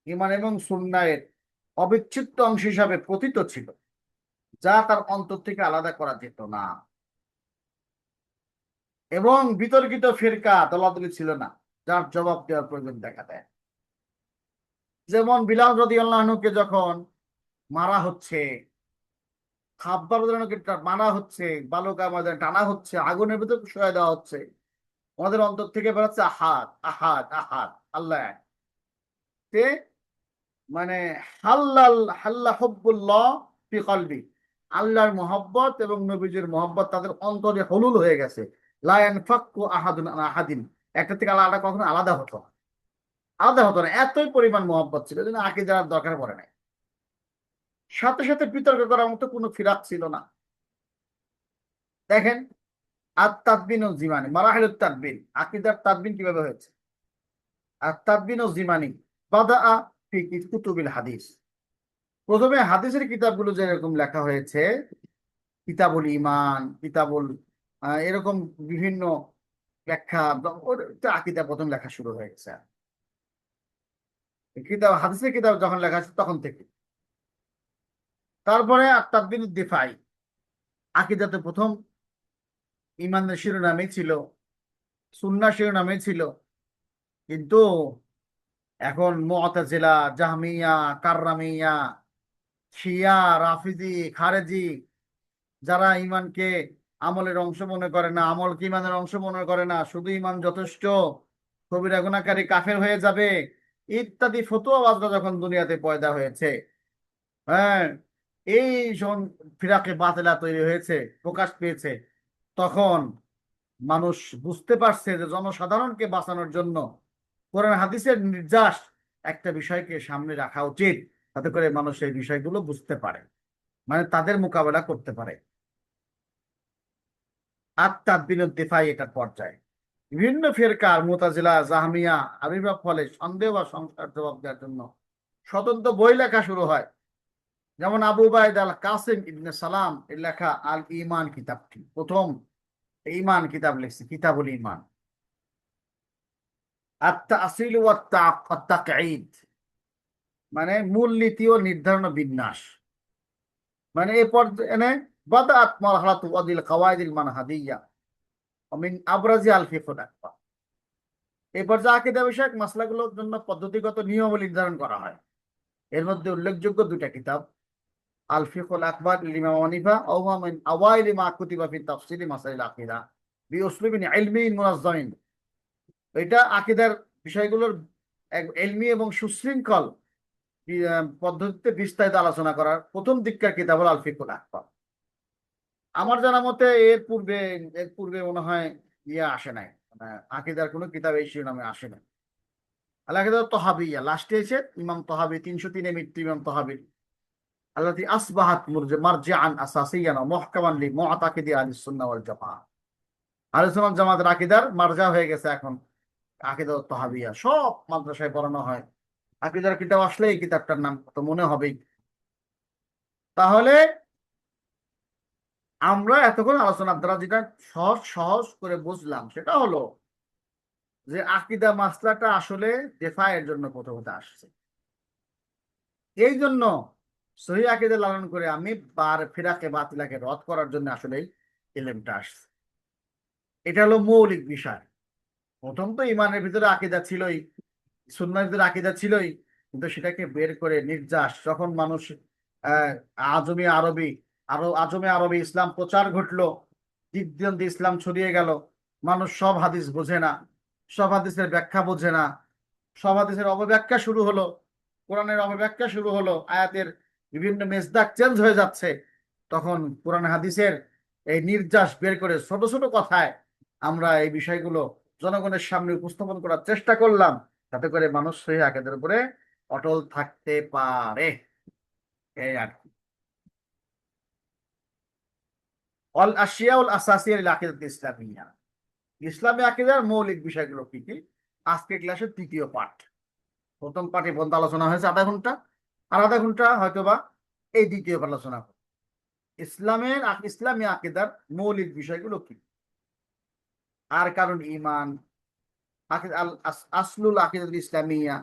ঈমান এবং সুন্নাহের অবিচ্ছেদ্য অংশ হিসাবে পতিত ছিল, যা তার অন্তর থেকে আলাদা করা যেত না। এবং বিতর্কিত ফিরকা দলাদলি ছিল না, যার জবাব দেওয়ার প্রয়োজন দেখা দেয়। যেমন বিলাল রাদিয়াল্লাহু আনহুকে যখন মারা হচ্ছে, খাব্বাব রাদিয়াল্লাহু আনহুকে মারা হচ্ছে, বালুকা ময়দানে টানা হচ্ছে, আগুনের ভিতর শুয়ে দেওয়া হচ্ছে, আমাদের অন্তর থেকে বেরোচ্ছে আহাদ আহাদ আহাদ আল্লাহ। তে মানে হাল্লা হুব্বুল্লাহ ফি কলবি, আল্লাহর মহব্বত এবং নবীজির মহব্বত তাদের অন্তরে হলুল হয়ে গেছে। লা ইয়ানফাক্কু আহাদুন আন আহাদিন, একটা থেকে আলাদা কখনো আলাদা হতো না, আলাদা হতো না, এতই পরিমাণ মহব্বত ছিল, এই জন্য আকীদার দরকার পড়ে নাই। সাথে সাথে বিতর্ক করার মতো কোনো ফিরাক ছিল না। দেখেন আত-তাদবিন ও জিমানি, মারাহিলুত তাদবিন, আকীদার তাদবিন কিভাবে হয়েছে। আত-তাদবিন ও জিমানি বাদাআ ফি কুতুবিল হাদিস। প্রথমে হাদিসের কিতাবগুলো যেরকম লেখা হয়েছে, কিতাবুল ঈমান, কিতাবুল এরকম বিভিন্ন ব্যাখ্যা, আকীদা প্রথম লেখা শুরু হয়ে গেছে। কিতাব হাদিসের কিতাব যখন লেখা আছে তখন থেকে। তারপরে আত-তাদবিন দিফাই, আকীদাতে প্রথম ঈমানের শিরোনামে ছিল, সুন্নাহ শিরোনামে ছিল। কিন্তু এখন মুআতাজিলা, জাহমিয়া, কাররামিয়া, শিয়া, রাফিজি, খারেজি, যারা ঈমানকে আমলের অংশ মনে করে না, আমলকে ঈমানের অংশ মনে করে না, শুধু ঈমান যথেষ্ট, কবিরা গুনাহকারী কাফের হয়ে যাবে, ইত্যাদি ফতোয়াবাজরা যখন দুনিয়াতে পয়দা হয়েছে, হ্যাঁ, এই যখন ফিরাকে বাতিলা তৈরি হয়েছে, প্রকাশ পেয়েছে, তখন মানুষ বুঝতে পারছে যে জনসাধারণকে বাঁচানোর জন্য কোরআন হাদিসের নির্যাস একটা বিষয়কে সামনে রাখা উচিত, যাতে করে মানুষ এই বিষয়গুলো বুঝতে পারে, মানে তাদের মোকাবেলা করতে পারে। আত-তাদবিন দিফাই এটার পর্যায়ে বিভিন্ন ফিরকার মুতাজিলা, জাহমিয়া আবির্ভাব ফলে সন্দেহ বা সংশয়ের জবাব দেওয়ার জন্য স্বতন্ত্র বই লেখা শুরু হয়। যেমন আবু উবাইদ আল কাসিম ইবনে সালাম এর লেখা আল ঈমান কিতাবটি প্রথম ঈমান কিতাব লিখছে, কিতাবুল ঈমান। আত-তাসিল ওয়া আত-তাকঈদ মানে মূলনীতি ও নির্ধারণ ও বিন্যাস, মানে এই পর্যায়ে বাদাআত মারহালাতু ওয়াদিল কাওয়াইদিল মানহাদিয়্যা ওয়া মিন আবরাজি আল ফিকহুল আকবার। এই পর্যায়ে আকীদা বিষয়ক মাসলাগুলোর জন্য পদ্ধতিগত নিয়মাবলী নির্ধারণ করা হয়। এর মধ্যে উল্লেখযোগ্য দুইটা কিতাব, আল ফিকহুল আকবার লিল ইমাম হানিফা ওয়া হুয়া মিন আওয়াইলি মা কুতিবা ফি তাফসিলি মাসাইল আকীদা বি উসলুবিন ইলমিয়্যিন মুনাজ্জামিন, এটা আকীদার বিষয়গুলোর এক এলমি এবং সুশৃঙ্খল পদ্ধতিতে বিস্তারিত আলোচনা করার প্রথম দিককার কিতাব হল আল ফিকুল আকবর। আমার জানা মতে এর পূর্বে মনে হয় ইয়ে আসে নাই, মানে আকীদার কোনো কিতাব এই শিরোনামে আসে নাই। আল আকীদা তহাবিয়া লাস্টে এসে ইমাম তহাবি 303-এ মৃত্যু ইমাম তহাবির, আল্লাতী আসবাহাত মারজিআন আসাসিয়ান ওয়া মুহকামান লি মুআতাকিদি আহলিস সুন্নাহ ওয়াল জামাআহ। আহলিস সুন্নাহ ওয়াল জামাতের আকীদার মারজা হয়ে গেছে এখন আকীদা তহাবিয়া, সব মাদ্রাসায় পড়ানো হয়। আকীদার কিতাব আসলে এই কিতাবটার নাম তো মনে হবেই। তাহলে আমরা এতক্ষণ আলোচনার দ্বারা যেটা সহজ সহজ করে বুঝলাম সেটা হলো যে আকীদা মাসলাটা আসলে দেফায়ের জন্য প্রথমত আসছে। এই জন্য সহিহ আকীদা লালন করে আমি ফিরাকে বাতিলাকে রদ করার জন্য আসলে ইলমটা আসছে। এটা হলো মৌলিক বিষয়। প্রথম তো ইমানের ভিতরে আকীদা ছিলই, সুন্নাহর ভিতরে আকীদা ছিলই, কিন্তু সেটাকে বের করে নির্যাস যখন মানুষ আহ আজমে আরবি ইসলাম প্রচার ঘটলো, দিক দিগন্তে ইসলাম ছড়িয়ে গেল, মানুষ সব হাদিস বোঝে না, সব হাদিসের ব্যাখ্যা বোঝে না, সব হাদিসের অপব্যাখ্যা শুরু হলো, কোরআনের অপব্যাখ্যা শুরু হলো, আয়াতের বিভিন্ন মেজদাক চেঞ্জ হয়ে যাচ্ছে। তখন কোরআন হাদিসের এই নির্যাস বের করে ছোট ছোট কথায় আমরা এই বিষয়গুলো জনগণের সামনে উপস্থাপন করার চেষ্টা করলাম, যাতে করে মানুষ সহিহ আকীদার উপরে অটল থাকতে পারে। এই আর কি। অল আশিয়াউল আসাসিয়া লিল আকীদাত ইসলামিয়া, ইসলামী আকীদার মৌলিক বিষয়গুলো কি কি, আজকে ক্লাসের তৃতীয় পাঠ। প্রথম পাঠে পর্যন্ত আলোচনা হয়েছে আধা ঘন্টা, আর আধা ঘন্টা হয়তোবা এই দ্বিতীয় পাঠ আলোচনা হবে। ইসলামী আকীদার মৌলিক বিষয়গুলো কি, আর কারণ ইমান, আসলুল আকীদাত ইসলামিয়া,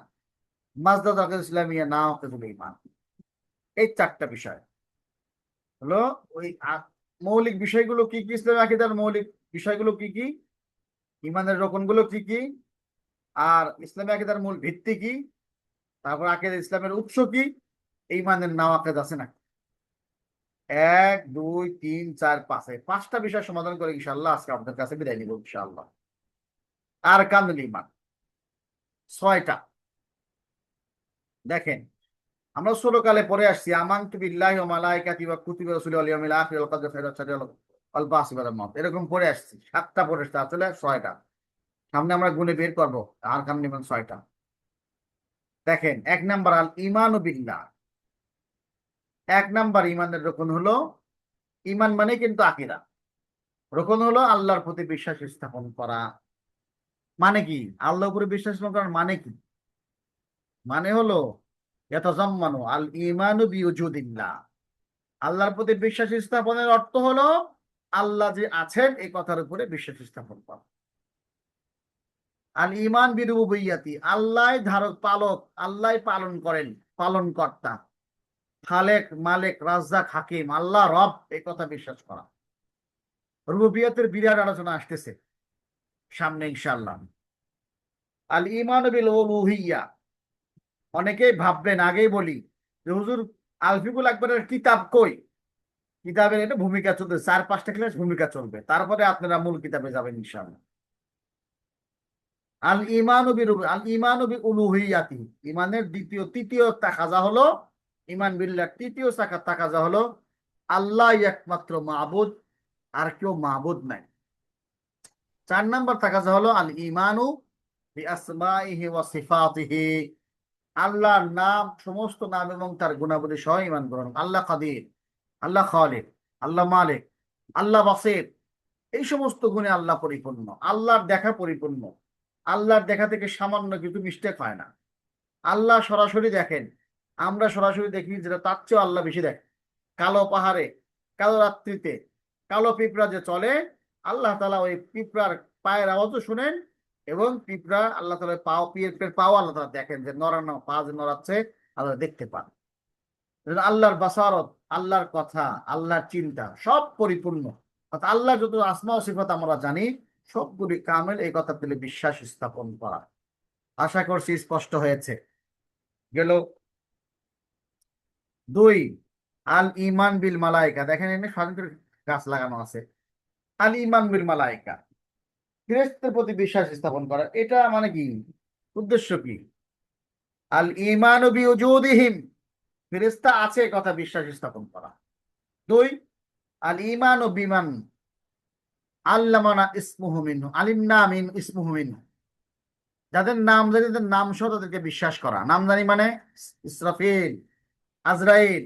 মাজদাদ আকীদাত ইসলামিয়া, নাওয়াকিদুল ঈমান। এই চারটা বিষয় হলো ওই মৌলিক বিষয়গুলো কি কি, ইসলামী আকীদার মৌলিক বিষয়গুলো কি কি, ইমানের রকমগুলো কি কি, আর ইসলামী আকীদার মূল ভিত্তি কি, তারপর আকীদা ইসলামের উৎস কি, ঈমানের নাওয়াকিদ আছে না। 1 2 3 4 5 এই 5টা বিষয় সমাধান করে ইনশাআল্লাহ আজকে আপনাদের কাছে বিদায় নিব ইনশাআল্লাহ। আর কানুল ঈমান 6টা। দেখেন, আমরা ছোটকালে পড়ে আসছি আমানতু বিল্লাহি ওয়া মালাইকাতিহি ওয়া কুতুবিহি ওয়া রাসূলিহি ওয়াল ইয়াউমিল আখির ওয়াল কদরি খাইরিহি ওয়া শাররিহি ওয়াল বাসি ওয়াল মাউত, এরকম পড়ে আসছি। 7টা পড়ে আসছি, আসলে 6টা। সামনে আমরা গুণে বের করবো আর কানুল ঈমান 6টা। দেখেন, 1 নাম্বার আল ঈমানু বিল্লাহ। 1 নাম্বার ঈমানের রকম হলো, ঈমান মানে কিন্তু আকীদা, রকম হলো আল্লাহর প্রতি বিশ্বাস স্থাপন করা। মানে কি আল্লাহর উপরে বিশ্বাস স্থাপন করার মানে কি? মানে হলো ইয়াতাযাম্মানু আল ঈমানু বিউজুদিল্লাহ, আল্লাহর প্রতি বিশ্বাস স্থাপনের অর্থ হলো আল্লাহ যে আছেন এই কথার উপরে বিশ্বাস স্থাপন করা। আল ঈমান বিরুবুবিয়্যাতি, আল্লাহ ধারক পালক, আল্লাহ পালন করেন, পালন কর্তা, খালেক মালিক রাজ্জাক হাকিম, আল্লাহ রব, এই কথা বিশ্বাস করা। রুবুবিয়্যাতের বিরাট আলোচনা আসতেছে সামনে ইনশাআল্লাহ। আল ঈমান বিল উলুহিয়্যা, অনেকেই ভাববেন, আগেই বলি যে হুজুর আলফিকুল আকবরের কিতাব কই, কিতাবের এটা ভূমিকা চলবে, 4-5টা ক্লাস ভূমিকা চলবে, তারপরে আপনারা মূল কিতাবে যাবেন ইনশাআল্লাহ। আল ঈমানু বি উলুহিয়াতি, ঈমানের তৃতীয় তাকাজা হলো, ঈমান বিল্লাহ তৃতীয় তাকাজা হলো আল্লাহ একমাত্র মাবুদ, আর কেউ মাবুদ নাই। 4 নাম্বার তাকাজা হলো আল ঈমানু বি আসমাইহি ওয়া সিফাতিহি, আল্লাহর নাম, সমস্ত নাম এবং তার গুণাবলী সহ ঈমান গ্রহণ। আল্লাহ কাদির, আল্লাহ খালিক, আল্লাহ মালিক, আল্লাহ বাসির, এই সমস্ত গুণে আল্লাহ পরিপূর্ণ, আল্লাহর দেখা পরিপূর্ণ। আল্লাহর দেখা থেকে সামান্য কিছু মিস্টেক হয় না। আল্লাহ সরাসরি দেখেন, আমরা সরাসরি দেখি যেটা, তার চেয়েও আল্লাহ বেশি দেখেন। কালো পাহাড়ে, কালো রাত্রিতে, কালো পিঁপড়া যে চলে, আল্লাহ তাআলা ওই পিঁপড়ার পায়ের আওয়াজও শুনেন, এবং পিঁপড়া আল্লাহ তাআলা পিঁপড়ের পাও আল্লাহ তাআলা দেখেন, যে নড়ানো পা যে নড়াচ্ছে আল্লাহ দেখতে পান। আল্লাহর বাসারত, আল্লাহর কথা, আল্লাহর চিন্তা সব পরিপূর্ণ। অর্থাৎ আল্লাহ যত আসমা ও সিফাত আমরা জানি সবগুলি কামেল, এই কথা পেলে বিশ্বাস স্থাপন করা। আশা করছি স্পষ্ট হয়েছে। গেল 2 আল ঈমান বিল মালাইকা। দেখেন এখানে স্বাধীন করে গাছ লাগানো আছে। আল ঈমান বিল মালাইকা, ফেরেশতাদের প্রতি বিশ্বাস স্থাপন করা, এটা মানে কি, উদ্দেশ্য কি? আল ঈমানু বিউজুদিহিম, ফেরেশতা আছে কথা বিশ্বাস স্থাপন করা। দুই, আল ঈমানু বিমান আল্লামানা ইসমুহু মিনহু, আলিমনা মিন ইসমুহু মিনহু, যাদের নাম জানি তাদের নাম সহ তাদেরকে বিশ্বাস করা। নাম জানি মানে ইসরাফিল, আজরাইল,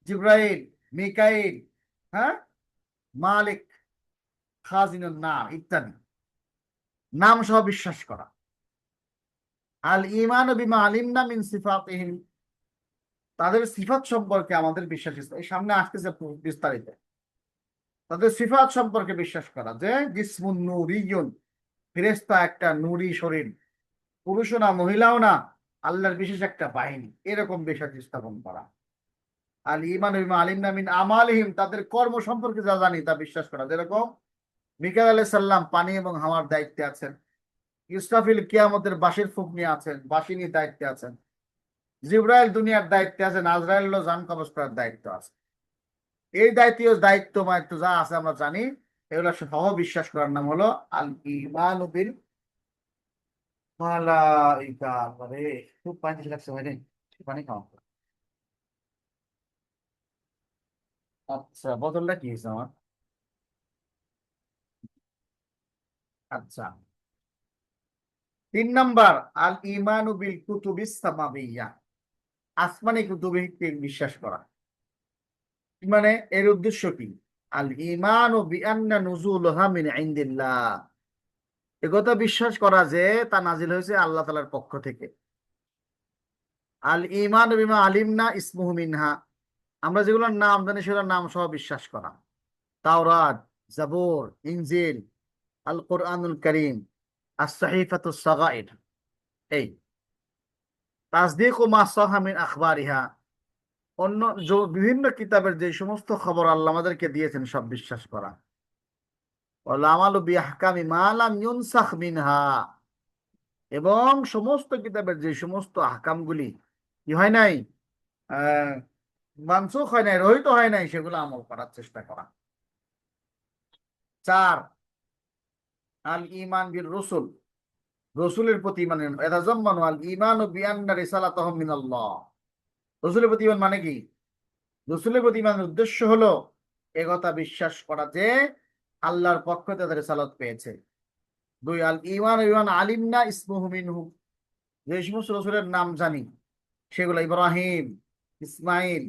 জিব্রাইল, মিকাইল, হ্যাঁ, মালিক, খাজিনুন নার ইত্যাদি, নাম সহ বিশ্বাস করা। আল ঈমানু বিমা আলিমনা মিন সিফাতিহিম, তাদের সিফাত সম্পর্কে আমাদের বিশ্বাস, এই সামনে আসতেছে বিস্তারিত। তাদের সিফাত সম্পর্কে বিশ্বাস করা, যে জিসমুন নূরিয়ুন, ফেরেশতা একটা নূরি শরীর, পুরুষও না মহিলাও না, আল্লাহর বিশেষ একটা বাহিনী, এরকম বিশ্বাস স্থাপন করা। আল ঈমানু বিমা আলিমনা মিন আমালিহিম, তাদের কর্ম সম্পর্কে যা জানি তা বিশ্বাস করা। যেরকম মিকাঈল আলাইহিস সালাম পানি এবং হাওয়ার দায়িত্বে আছেন, ইসরাফিল কিয়ামতের বাঁশির ফুঁক নিয়ে আছেন, বাঁশি নিয়ে দায়িত্বে আছেন, জিব্রাইল দুনিয়ার দায়িত্বে আছেন, আজরাইল জান কবজ করার দায়িত্ব আছে। এই দায়িত্ব যা আছে আমরা জানি, এগুলো সহ বিশ্বাস করার নাম হলো আল ঈমানু বিল মালাইকা। আরে খুব পানি লাগছে ভাই রে, পানি খাও। আচ্ছা, বোতলটা কি হয়েছে আমার? আচ্ছা, 3 নাম্বার, আল ঈমানু বিল কুতুবিস সামাবিয়্যা, আসমানি কুতুবে বিশ্বাস করা। মানে এর উদ্দেশ্য কি? আল ঈমানু বিআন্না নুজুলুহা মিন ইনদিল্লাহ, একথা বিশ্বাস করা যে তা নাজিল হয়েছে আল্লাহ তাআলার পক্ষ থেকে। আল ঈমানু বিমা আলিমনা ইসমুহু মিনহা, আমরা যেগুলোর নাম জানি সেগুলোর নাম সহ বিশ্বাস করা। তাওরাত, জাবুর, ইনজিল, আল কোরআনুল কারীম, আস-সাহিফাতুস সাগাইর, এই তাসদীকু মা সাহহা মিন আখবারিহা, অন্য বিভিন্ন কিতাবের যে সমস্ত খবর আল্লাহ আমাদেরকে দিয়েছেন সব বিশ্বাস করা। ওয়াল আমালু বিআহকামি মা লাম ইউনসাখ মিনহা, এবং সমস্ত কিতাবের যে সমস্ত আহকামগুলি কি হয় নাই, আহ মানসুখ হয় নাই, রহিত হয় নাই, সেগুলো আমল করার চেষ্টা করা। 4, আল ঈমান বির রসুল, রসুলের প্রতি ঈমান, ইয়াতাযাম্মানু আল ঈমানু বিআন্না রিসালাতাহুম মিনাল্লাহ, রসুলের প্রতি ঈমান মানে কি? রসুলের প্রতি ঈমানের উদ্দেশ্য হলো একথা বিশ্বাস করা যে আল্লাহর পক্ষ থেকে তাদের রিসালাত পেয়েছে। 2, আল ঈমান বিমান আলিমনা ইসমুহু মিনহু, যে সমস্ত রসুলের নাম জানি সেগুলো ইব্রাহিম, ইসমাইল,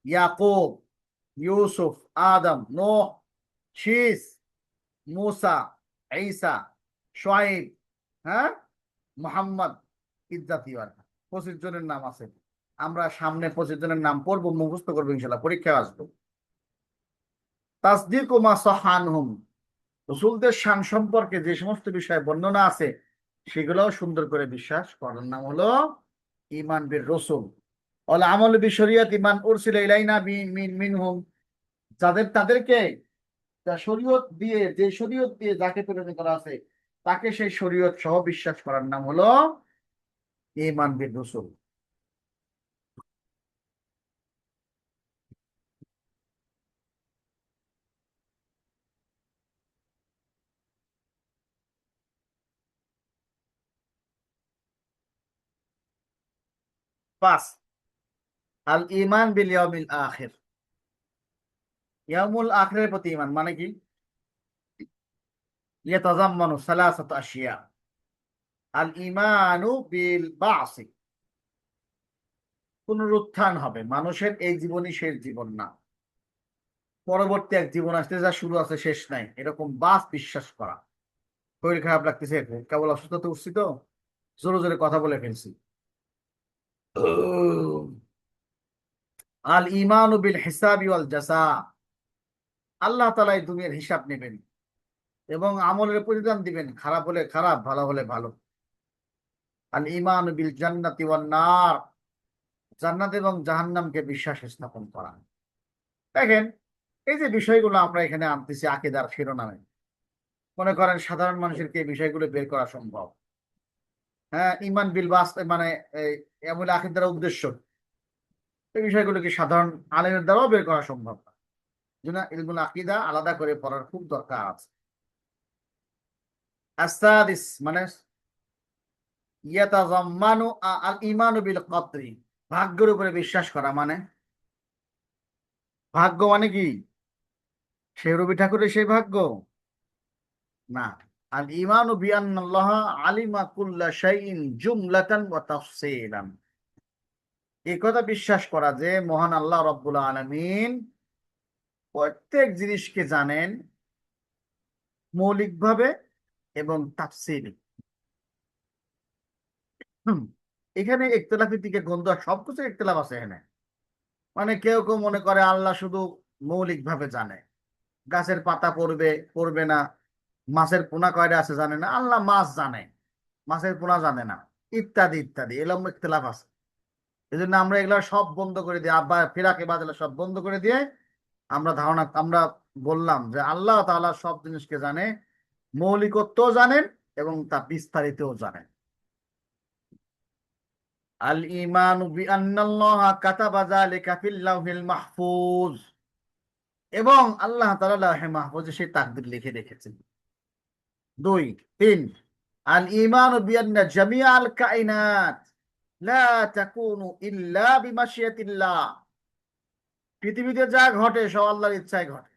ইয়াকুব, ইউসুফ, আদম, নূহ, শীস, মুসা, ঈসা, শুআইব, হ্যাঁ, মুহাম্মদ ইত্যাদি। 25 জনের নাম আছে, আমরা সামনে 25 জনের নাম পড়বো, মুখস্থ করবো, ইনশাল্লাহ পরীক্ষায় আসবো। তাসদীকু মা সাহহা আনহুম, রসুলদের শান সম্পর্কে যে সমস্ত বিষয়ে বর্ণনা আছে সেগুলোও সুন্দর করে বিশ্বাস করার নাম হলো ঈমান বির রসুল। ওয়াল আমালু বিশরিয়াতি মান উরসিলা ইলাইনা মিনহুম, তাদেরকে যে শরীয়ত দিয়ে যাকে প্রেরণ করা আছে তাকে সেই শরীয়ত সহ বিশ্বাস করার নাম হলো ঈমান বির রসুল। 5, আল ঈমান বিল ইয়াউমিল আখির, ইয়াউমুল আখিরের প্রতি ঈমান মানে কি? ইয়াতাযাম্মানু সালাসাতু আশিয়া, আল ঈমানু বিল বাসি, পুনরুত্থান হবে, মানুষের এই জীবনই শেষ জীবন না, পরবর্তী এক জীবন আসতে, যা শুরু আছে শেষ নাই, এরকম বাস বিশ্বাস করা। শরীর খারাপ লাগতেছে, কেবল অসুস্থতা উঠছি তো, জোরে জোরে কথা বলে ফেলছি। আল ঈমানু বিল হিসাবি ওয়াল জাযা, আল্লাহ তাআলা এই দুনিয়ার হিসাব নেবেন এবং আমলের প্রতিদান দিবেন, খারাপ হলে খারাপ, ভালো হলে ভালো। আল ঈমানু বিল জান্নাতি ওয়ান নার, জান্নাত এবং জাহান্নামকে বিশ্বাস স্থাপন করা। দেখেন, এই যে বিষয়গুলো আমরা এখানে আনতেছি আকীদার শিরোনামে, মনে করেন সাধারণ মানুষের কি এই বিষয়গুলো বের করা সম্ভব? হ্যাঁ, ঈমান বিল বাস মানে এই ইয়াউমুল আখির দ্বারা উদ্দেশ্য, এই বিষয়গুলো কি সাধারণ আলেমের দ্বারাও বের করা সম্ভব না, জন্য ইলমুল আকীদা আলাদা করে পড়ার খুব দরকার আছে। আসাদিস মানে ইয়াতাযাম্মানু আল ঈমানু বিল কদরি, ভাগ্যের উপরে বিশ্বাস করা মানে, ভাগ্য মানে কি সেই রবি ঠাকুরের সেই ভাগ্য না। আল ঈমানু বিআন্নাল্লাহ আলিমা কুল্লা শাইইন জুমলাতান ওয়া তাফসীলান, এই কথা বিশ্বাস করা যে মহান আল্লাহ রাব্বুল আলামিন প্রত্যেক জিনিসকে জানেন মৌলিকভাবে এবং তাফসীল। এখানে ইখতিলাফের দিকে গন্ধ, সবকিছু ইখতিলাফ আছে এখানে। মানে কেউ কেউ মনে করে আল্লাহ শুধু মৌলিকভাবে জানে, গাছের পাতা পড়বে পড়বে না, মাছের পোনা কয়টা আছে জানে না, আল্লাহ মাছ জানে মাছের পোনা জানে না, ইত্যাদি ইত্যাদি, এরকম ইখতিলাফ আছে। এই জন্য আমরা এগুলো সব বন্ধ করে দিয়ে, আব্বা ফিরাকে বাদলা সব বন্ধ করে দিয়ে আমরা বললাম যে আল্লাহ তাআলা সব জিনিসকে জানে, মৌলিকত্বও জানেন এবং তা বিস্তারিতও জানেন। আল ঈমানু বিআন্নাল্লাহা কাতাবা যালিকা ফিল লাওহিল মাহফুজ, এবং আল্লাহ তাআলা লাওহে মাহফুজে সেই তাকদীর লিখে রেখেছেন। 2 3 আল ঈমানু বিআন্না জামিআল কায়নাত লা তাকুনু ইল্লা বিমাশিয়াতিল্লাহ, পৃথিবীতে যা ঘটে সব আল্লাহর ইচ্ছায় ঘটে।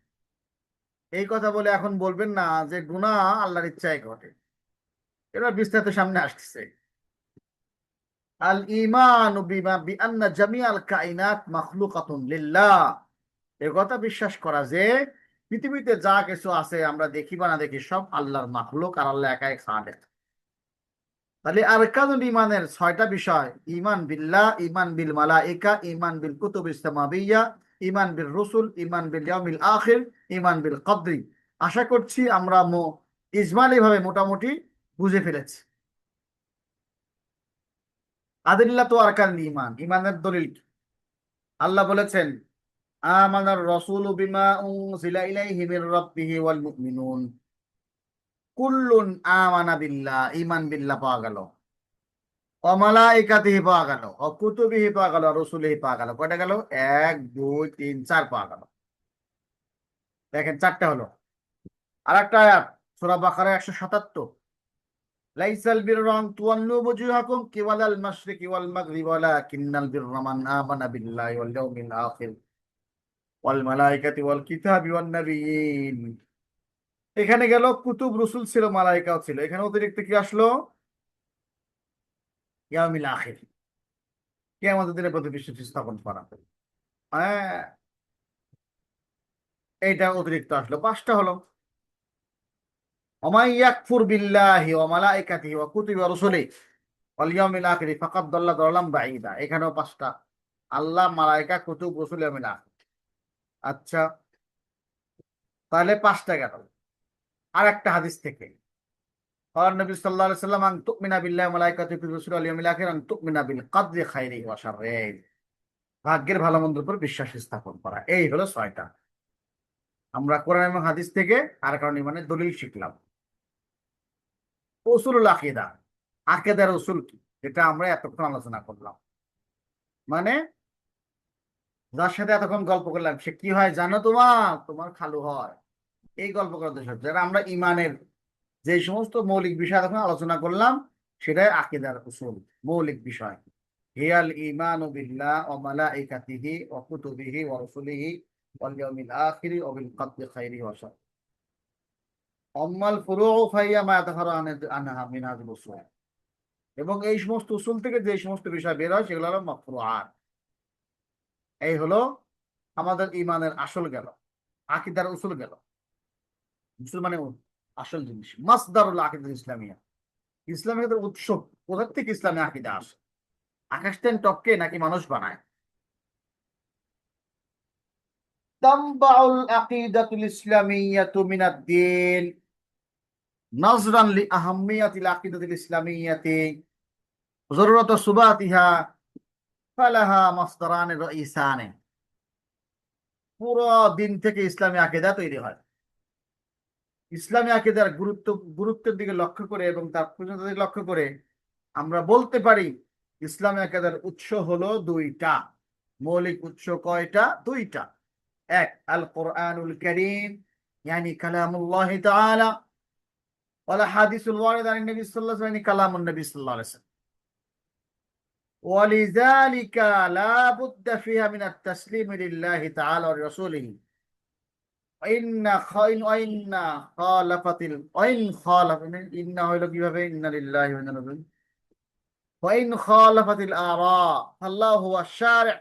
এই কথা বলে এখন বলবেন না যে গুনাহ আল্লাহর ইচ্ছায় ঘটে, এটা বিস্তারিত সামনে আসছে। আল ঈমানু বিআন্না জামিআল কায়নাত মাখলুকাতুন লিল্লাহ, এ কথা বিশ্বাস করা যে পৃথিবীতে যা কিছু আছে আমরা দেখি বা না দেখি সব আল্লাহর মাখলুক আর আল্লাহ একাই খালেক। তাহলে আরকানুল ঈমানের 6টা বিষয়: ঈমান বিল্লাহ, ঈমান বিল মালায়েকা, ঈমান বিল কুতুবিস সামাবিয়্যা, ঈমান বিল রসুল, ঈমান বিল ইয়াউমিল আখির, ঈমান বিল কদরি। আশা করছি আমরা ইজমালি ভাবে মোটামুটি বুঝে ফেলেছি। আদিল্লাতু আরকানুল ঈমান, ঈমানের দলিল কি? আল্লাহ বলেছেন আমানার রাসূলু বিমা উনজিলা ইলাইহি মির রাব্বিহি ওয়াল মুমিনুন কুল্লুন আমানা বিল্লাহ, ঈমান বিল্লাহ পাওয়া গেল, ও মালাইকাতিহি পাওয়া গেল, ও কুতুবিহি পাওয়া গেল, রসুলিহি পাওয়া গেল। কয়টা গেল? 1 2 3 4 পাওয়া গেল। দেখেন 4টা হলো। আর একটা আয়াত সূরা বাকারা 177, লাইসাল বিররা আন তুওয়াল্লু বুজুহাকুম কিবালাল মাশরিকি ওয়াল মাগরিবি ওয়ালাকিন্নাল বিররা মান আমানা বিল্লাহি ওয়াল ইয়াউমিল আখির ওয়াল মালাইকাতি ওয়াল কিতাবি ওয়ান নাবিয়্যিন। এখানে গেল কুতুব, রসুল ছিল, মালাইকাও ছিল। এখানে অতিরিক্ত কি আসলো? ইয়াউমিল আখির, কিয়ামতের দিনের প্রতি বিশ্বাস স্থাপন করা। হ্যাঁ, এইটা অতিরিক্ত আসলো। 5টা হলো। ওমাই ইয়াকফুর বিল্লাহি ওয়া মালাইকাতিহি ওয়া কুতুবিহি ওয়া রুসুলিহি ওয়াল ইয়াউমিল আখির ফাকাদ দাল্লা দালালাম বাঈদা। এখানেও 5টা, আল্লাহ, মালাইকা, কুতুব, রসুল, ইয়াউমিল আখির। আচ্ছা, তাহলে 5টা গেল। আর একটা হাদিস থেকে قال النبي صلى الله عليه وسلم أن تؤمن بالله وملائكته ورسله واليوم الآخر أن تؤمن بالقدر خيره وشره, ভাগ্যের ভালো মন্দের উপর বিশ্বাস স্থাপন করা। এই হলো 6টা। আমরা কোরআন এবং হাদিস থেকে আরকানুল ঈমানের দলিল শিখলাম। উসুলুল আকীদা, আকীদার উসুল কি, এটা আমরা এতক্ষণ আলোচনা করলাম। মানে যার সাথে এতক্ষণ গল্প করলাম সে কি হয় জানো? তোমার খালু হয়। এই গল্প করতে যারা আমরা ঈমানের যে সমস্ত মৌলিক বিষয় এতক্ষণ আলোচনা করলাম সেটাই আকীদার উসুল, মৌলিক বিষয়। হিয়াল ঈমানু বিল্লাহ ওয়া মালাইকাতিহি ওয়া কুতুবিহি ওয়া রুসুলিহি ওয়াল ইয়াউমিল আখির ওয়া বিল কদরি খাইরিহি ওয়া শাররিহি। আম্মাল ফুরুউ ফাহিয়া মা ইয়াতাফাররাউ আনহা মিন হাযিল উসুল, এবং এই সমস্ত উসুল থেকে যে সমস্ত বিষয় বের হয় সেগুলো হলো মাফরুআত। এই হলো আমাদের ঈমানের আসল গেল, আকীদার উসুল গেল। উসুল মানে আসল জিনিস, মাসদারুল আকীদাতুল ইসলামিয়া। ইসলামের উৎস, কোথা থেকে ইসলামে আকীদা আসে? আকাশ থেকে টপকে নাকি মানুষ বানায়? তানবাউল আকীদাতুল ইসলামিয়াতু মিনাদ-দীন নাজরান লিআহাম্মিয়াতিল আকীদাতিল ইসলামিয়াতি যরুরাতু সুবাতিহা ফালাহা মাসদারান রাইসানে। পুরো দিন থেকে ইসলামী আকীদা তৈরি হয়। ইসলামী আকীদার গুরুত্বের দিকে লক্ষ্য করে এবং তার প্রয়োজনীয়তার দিকে লক্ষ্য করে আমরা বলতে পারি ইসলামী আকীদার উৎস হলো 2টা। মৌলিক উৎস কয়টা? 2টা। 1 আল কোরআনুল কারীম, ইয়ানি কালামুল্লাহ তাআলা, ওয়ালা হাদিসুল ওয়ারিদ আন নবী সাল্লাল্লাহু আলাইহি ওয়াসাল্লাম কালামুন নবী সাল্লাল্লাহু আলাইহি ওয়াসাল্লাম ولذلك لا بد فيها من التسليم لله تعالى ولرسوله وإن خالفت وإن خالف إن হইলো কিভাবে ইন্না লিল্লাহি ওয়া ইন্না ইলাইহি রাজিউন وإن خالفت الآراء فالله هو الشارع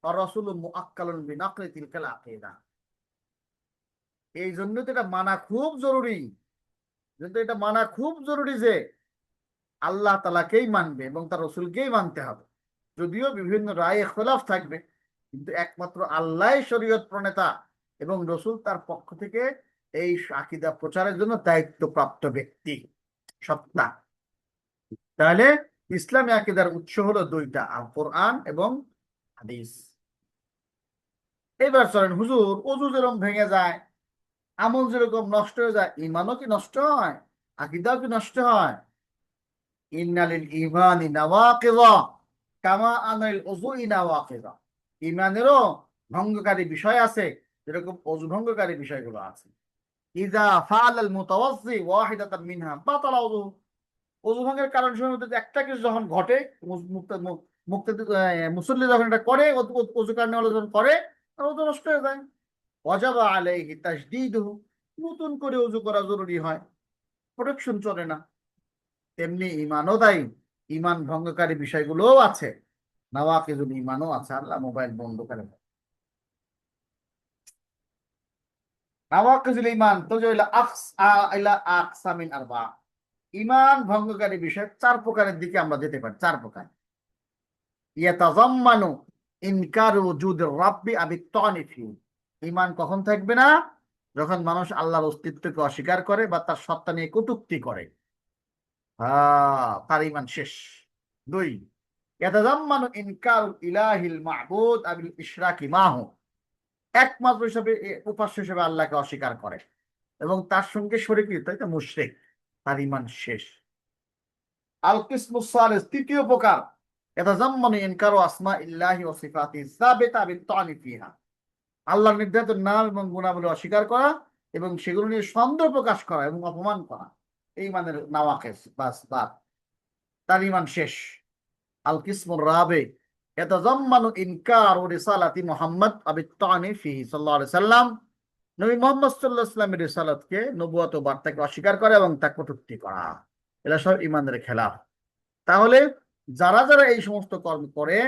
والرسول مؤكل بنقل تلك العقيدة এই জন্য তো এটা মানা খুব জরুরি এটা মানা খুব জরুরি যে আল্লাহ তাআলাকেই মানবে এবং তার রাসূলকেই মানতে হবে যদিও বিভিন্ন রায়ে ইখতিলাফ থাকবে কিন্তু একমাত্র আল্লাহই শরীয়ত প্রণেতা এবং রাসূল তার পক্ষ থেকে এই আকীদা প্রচারের জন্য দায়িত্বপ্রাপ্ত ব্যক্তি সত্তা। তাহলে ইসলামী আকীদার উৎস হলো দুইটা, আল কোরআন এবং হাদিস। এবার চলেন হুজুর, ওযু যেরকম ভেঙে যায়, আমল যেরকম নষ্ট হয়ে যায়, ঈমানও কি নষ্ট হয়, আকীদাও কি নষ্ট হয়? ইন্নালিল ঈমানি নাওয়াকিযা কামা আনাল উযুই নাওয়াকিযা, ঈমানেরও ভঙ্গকারী বিষয় আছে যেরকম ওযু ভঙ্গকারী বিষয়গুলো আছে। ইযা ফাআলাল মুতাওয়াজ্জি ওয়াহিদাতান মিনহা বাতালা উযু, ওযু ভঙ্গের কারণ সমূহের মধ্যে একটা কিছু যখন ঘটে, মুসল্লি যখন এটা করে, ওযু কারণে যখন করে, ওযু নষ্ট হয়ে যায়। ওয়াজাবা আলাইহি তাজদীদুহু, নতুন করে ওযু করা জরুরি হয়, প্রোটেকশন চলে না। তেমনি ঈমানও তাই, ঈমান ভঙ্গকারী বিষয়গুলোও আছে, নাওয়াকিজুল ঈমানও আছে। আল্লাহ মোবাইল বন্ধ করে দেয়। নাওয়াকিজুল ঈমান তো ইলা আকসামিন আরবা, ঈমান ভঙ্গকারী বিষয় চার প্রকারের দিকে আমরা যেতে পারি, চার প্রকার। ইয়াতাযাম্মানু ইনকারু ওজুদির রাব্বি আবিত তানিফি, ঈমান কখন থাকবে না? যখন মানুষ আল্লাহর অস্তিত্বকে অস্বীকার করে বা তার সত্তা নিয়ে কটূক্তি করে, তার ঈমান শেষ। দুই, ইয়াতাযাম্মানু ইনকারুল ইলাহিল মা'বুদ আবিল ইশরাকি মাহু, একমাত্র হিসেবে উপাস্য হিসেবে আল্লাহকে অস্বীকার করে এবং তার সঙ্গে শরীক লিপ্ত, এটা মুশরিক, তার ঈমান শেষ। আল কিসমুস সালিস, তৃতীয় প্রকার, ইয়াতাযাম্মানু ইনকারু আসমাইল্লাহি ওয়া সিফাতিহি সাবিতা বিত তা'নি ফিহা, আল্লাহর নির্ধারিত নাম এবং গুণাবলী অস্বীকার করা এবং সেগুলো নিয়ে সন্দেহ প্রকাশ করা এবং অপমান করা, এই ঈমানের নাওয়াকিস, বাদ, তার ঈমান শেষ। আল কিসমুর রাবি, ইয়াতাযাম্মানু ইনকারু রিসালাতি মুহাম্মদ আবিত তা'নি ফিহি সাল্লাল্লাহু আলাইহি সাল্লাম, নবী মুহাম্মদ সাল্লাল্লাহু আলাইহি সাল্লামের রিসালাতকে, নবুয়ত ও বার্তাকে অস্বীকার করা এবং তা কটূক্তি করা, এরা সব ঈমানের খেলাফ। তাহলে যারা যারা এই সমস্ত কর্ম করে,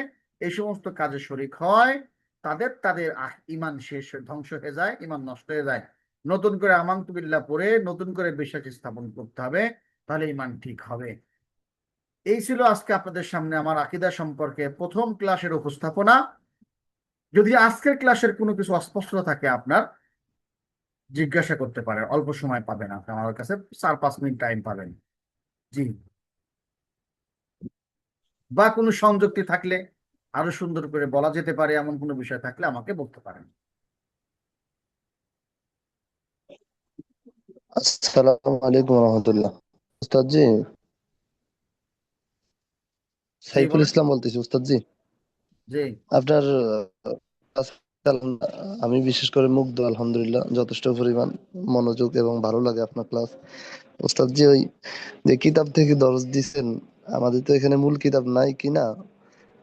এই সমস্ত কাজে শরীক হয়, তাদের ঈমান শেষ, ধ্বংস হয়ে যায়, ঈমান নষ্ট হয়ে যায়। নতুন করে আমানতু বিল্লাহ পড়ে নতুন করে বিশ্বাস স্থাপন করতে হবে, তাহলে ঈমান ঠিক হবে। এই ছিল আজকে আপনাদের সামনে আমার আকীদা সম্পর্কে প্রথম ক্লাসের উপস্থাপনা। যদি আজকের ক্লাসের কোনো কিছু অস্পষ্টতা থাকে আপনার, জিজ্ঞাসা করতে পারেন, অল্প সময় পাবেন, আপনি আমার কাছে 4-5 মিনিট টাইম পাবেন। জি, বা কোনো সংযুক্তি থাকলে, আরো সুন্দর করে বলা যেতে পারে এমন কোনো বিষয় থাকলে আমাকে বলতে পারেন। আসসালামু আলাইকুম রহমতুল্লাহ। উস্তাদ জি, জি সাইফুল বলেন। ইসলাম বলতেছি উস্তাদ জি। জি, আপনার আজকাল আমি বিশেষ করে মুগ্ধ, আলহামদুলিল্লাহ, যথেষ্ট পরিমাণ মনোযোগ এবং ভালো লাগে আপনার ক্লাস। উস্তাদ জি, ওই যে কিতাব থেকে দরজ দিচ্ছেন, আমাদের তো এখানে মূল কিতাব নাই কিনা,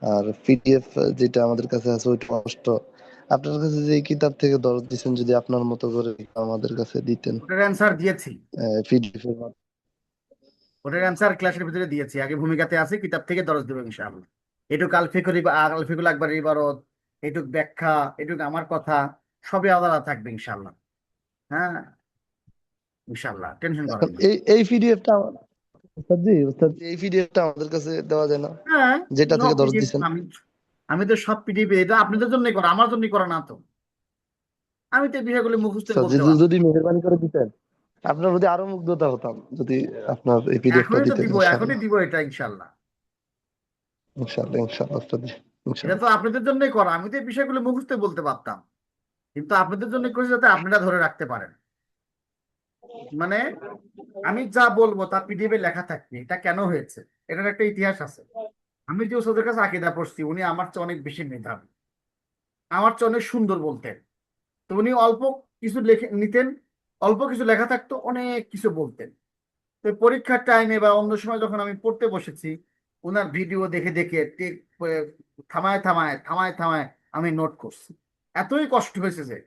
আর পিডিএফ যেটা আমাদের কাছে আছে ওইটা নষ্ট। আপনার কাছে যে এই কিতাব থেকে দরজ দিচ্ছেন, যদি আপনার মতো করে আমাদের কাছে দিতেন ওটার অ্যান্সার দিয়েছি, পিডিএফ এর মাধ্যমে। ওটার অ্যান্সার ক্লাসের ভিতরে দিয়েছি, আগে ভূমিকাতে আছে, কিতাব থেকে দরজ দেবো ইনশাআল্লাহ। এটুক আল ফিকুল আকবর ইবারত, এটুক ব্যাখ্যা, এটুক আমার কথা, সবই আলাদা থাকবে ইনশাআল্লাহ। হ্যাঁ, ইনশাআল্লাহ, টেনশন এখন করেন না। এই পিডিএফটা উস্তাদ জি, এই পিডিএফটা আমাদের কাছে দেওয়া যায় না, হ্যাঁ, যেটা নো থেকে দরজ পিডিএফ, দিচ্ছেন? আমি তো সব পিডিএফ, এটা আপনাদের জন্যই করা, আমার জন্যই করা না তো। আমি তো এই বিষয়গুলো মুখস্থ আচ্ছা, বলতে পারবো। যদি মেহেরবানি করে দিতেন, আপনার প্রতি আরো মুগ্ধতা হতাম যদি আপনার এই পিডিএফটা এখনই তো দিতেন। দিব, এখনই ইনশাআল্লাহ, দিব এটা ইনশাআল্লাহ। ইনশাআল্লাহ, ইনশাআল্লাহ উস্তাদ জি, এটা তো ইনশাআল্লাহ। আপনাদের জন্যই করা, আমি তো এই বিষয়গুলো মুখস্থ বলতে পারতাম, কিন্তু আপনাদের জন্য করেছি যাতে আপনারা ধরে রাখতে পারেন। মানে আমি যা বলবো তা পিডিএফ এ লেখা থাকবে, এটা কেন হয়েছে, এটার একটা ইতিহাস আছে। আমি যে ওদের কাছে আকীদা পড়ছি, উনি আমার চেয়ে অনেক বেশি মেধাবী, আমার চেয়ে অনেক সুন্দর বলতেন। তো উনি অল্প কিছু লেখে নিতেন, অল্প কিছু লেখা থাকতো, অনেক কিছু বলতেন। তো পরীক্ষার টাইমে বা অন্য সময় যখন আমি পড়তে বসেছি, ওনার ভিডিও দেখে দেখে থামায় থামায় থামায় থামায় আমি নোট করছি। এতই কষ্ট হয়েছে যে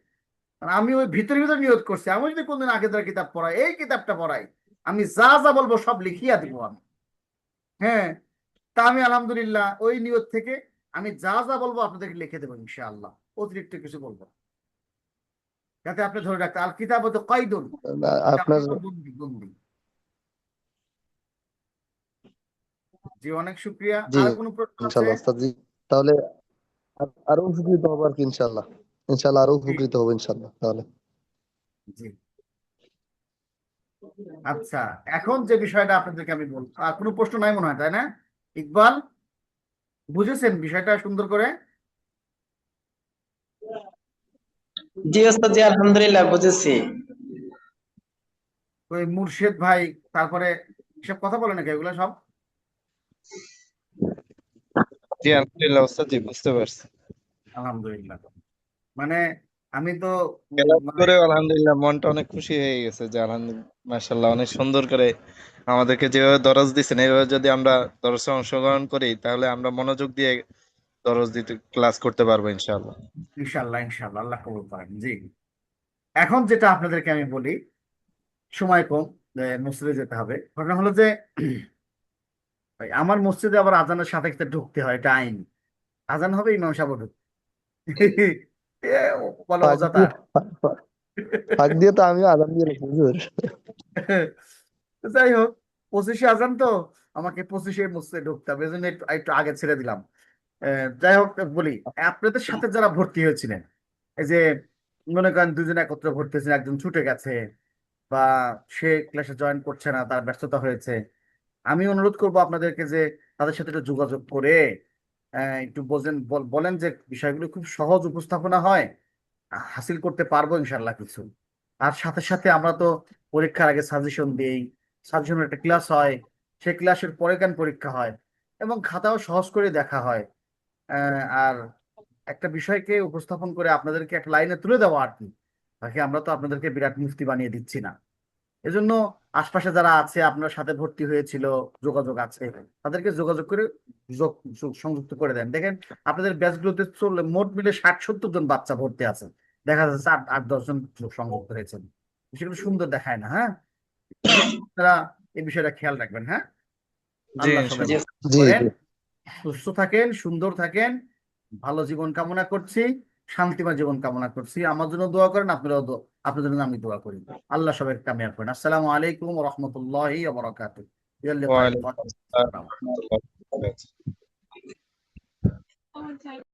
মানে আমি ওই ভিতরে ভিতরে নিয়ত করছি, আমি যদি কোনদিন আগেদার কিতাব পড়াই, এই কিতাবটা পড়াই, আমি যা যা বলবো সব লিখিয়া দিব আমি। হ্যাঁ, তা আমি আলহামদুলিল্লাহ ওই নিয়ত থেকে আমি যা যা বলবো আপনাদেরকে লিখে দেবো ইনশাআল্লাহ, অতিরিক্ত কিছু বলবো না। যাতে আপনি ধরে রাখতে, আল কিতাব তো কাইদুন, আপনার বন্দি বন্দি। জি, অনেক শুক্রিয়া। জি আর কোনো প্রশ্ন আছে? ইনশাল্লাহ ওস্তাদ জি। তাহলে আরো উপকৃত হবো আর কি ইনশাল্লাহ। ইনশাল্লাহ আরো জি উপকৃত হবো ইনশাল্লাহ তাহলে। জি। আচ্ছা, এখন যে বিষয়টা আপনাদেরকে আমি বলবো, আর কোনো প্রশ্ন নাই মনে হয়, তাই না ইকবাল? বুঝেছেন বিষয়টা সুন্দর করে? জি ওস্তাদ জি, আলহামদুলিল্লাহ বুঝেছি। ওই মুর্শেদ ভাই, তারপরে সব কথা বলে নাকি এগুলো সব? জি আলহামদুলিল্লাহ ওস্তাদ জি, বুঝতে পারছি। আলহামদুলিল্লাহ। মানে আমি তো ক্লাস মানে করে আলহামদুলিল্লাহ মনটা অনেক খুশি হয়ে গেছে যে আলহামদুলিল্লাহ মাশাআল্লাহ অনেক সুন্দর করে আমাদেরকে যেভাবে দরজ দিচ্ছেন, এইভাবে যদি আমরা দরজে অংশগ্রহণ করি তাহলে আমরা মনোযোগ দিয়ে দরজ দিতে ক্লাস করতে পারবো ইনশাআল্লাহ। ইনশাল্লাহ ইনশাল্লাহ আল্লাহ কবুল করেন। জি, এখন যেটা আপনাদেরকে আমি বলি, সময় কম, মসজিদে যেতে হবে। ঘটনা হলো যে ভাই, আমার মসজিদে আবার আজানের সাথে সাথে ঢুকতে হয়, এটা আইন। আজান হবে, ইমাম সাহেব ঢুকবে। এ, বলে ফাঁক অযথা। দিয়ে ফাঁক দিয়ে তো আমিও আজান দিয়ে রেখেছি হুজুর। তো যাই হোক, 25-এ আজান তো, আমাকে 25-এ মসজিদে ঢুকতে হবে, এই জন্য একটু একটু আগে ছেড়ে দিলাম। যাই হোক, বলি, আপনাদের সাথে যারা ভর্তি হয়েছিলেন, এই যে মনে করেন দুজন একত্রে ভর্তি হয়েছেন, একজন ছুটে গেছে বা সে ক্লাসে জয়েন করছে না, তার ব্যস্ততা হয়েছে, আমি অনুরোধ করব আপনাদেরকে যে তাদের সাথে একটু যোগাযোগ করে একটু বলেন যে বিষয়গুলো খুব সহজ উপস্থাপনা হয়, হাসিল করতে পারবো ইনশাল্লাহ কিছু। আর সাথে সাথে আমরা তো পরীক্ষার আগে সাজেশন দিই, সাজেশনের একটা ক্লাস হয়, সেই ক্লাসের পরে গান পরীক্ষা হয়, এবং খাতাও সহজ করে দেখা হয়। আর একটা বিষয়কে উপস্থাপন করে আপনাদেরকে এক লাইনে তুলে দেওয়া আর কি। বাকি আমরা তো আপনাদেরকে বিরাট মুফতি বানিয়ে দিচ্ছি না। এজন্য আশপাশে যারা আছে, আপনার সাথে ভর্তি হয়েছিল, যোগাযোগ আছে, তাদেরকে যোগাযোগ করে সংযুক্ত করে দেন। দেখেন, আপনাদের ব্যাচগুলোতে চললে মোট মিলে 60-70 জন বাচ্চা ভর্তি আছে, দেখা যাচ্ছে 8-10 জন সংযুক্ত হয়েছেন। সেগুলো সুন্দর দেখায় না, হ্যাঁ? তারা এই বিষয়টা খেয়াল রাখবেন, হ্যাঁ? জি আল্লাহ সবাই জি ইনশাআল্লাহ। ভালো জি করেন, জি সুস্থ থাকেন, সুন্দর থাকেন, ভালো জীবন কামনা করছি, শান্তিময় জীবন কামনা করছি। আমার জন্য দোয়া করেন, আপনারাও আপনাদের জন্য আমি দোয়া করি। আল্লাহ সবাই কামিয়াব করেন। আসসালামু আলাইকুম ওয়া রাহমাতুল্লাহি ওয়া বারাকাতুহু। ইলা লিকাইল ওয়ালাইকুম কাদিম। আসসালাম ওয়া রাহমাতুল্লাহি ওয়া বারাকাতুহু।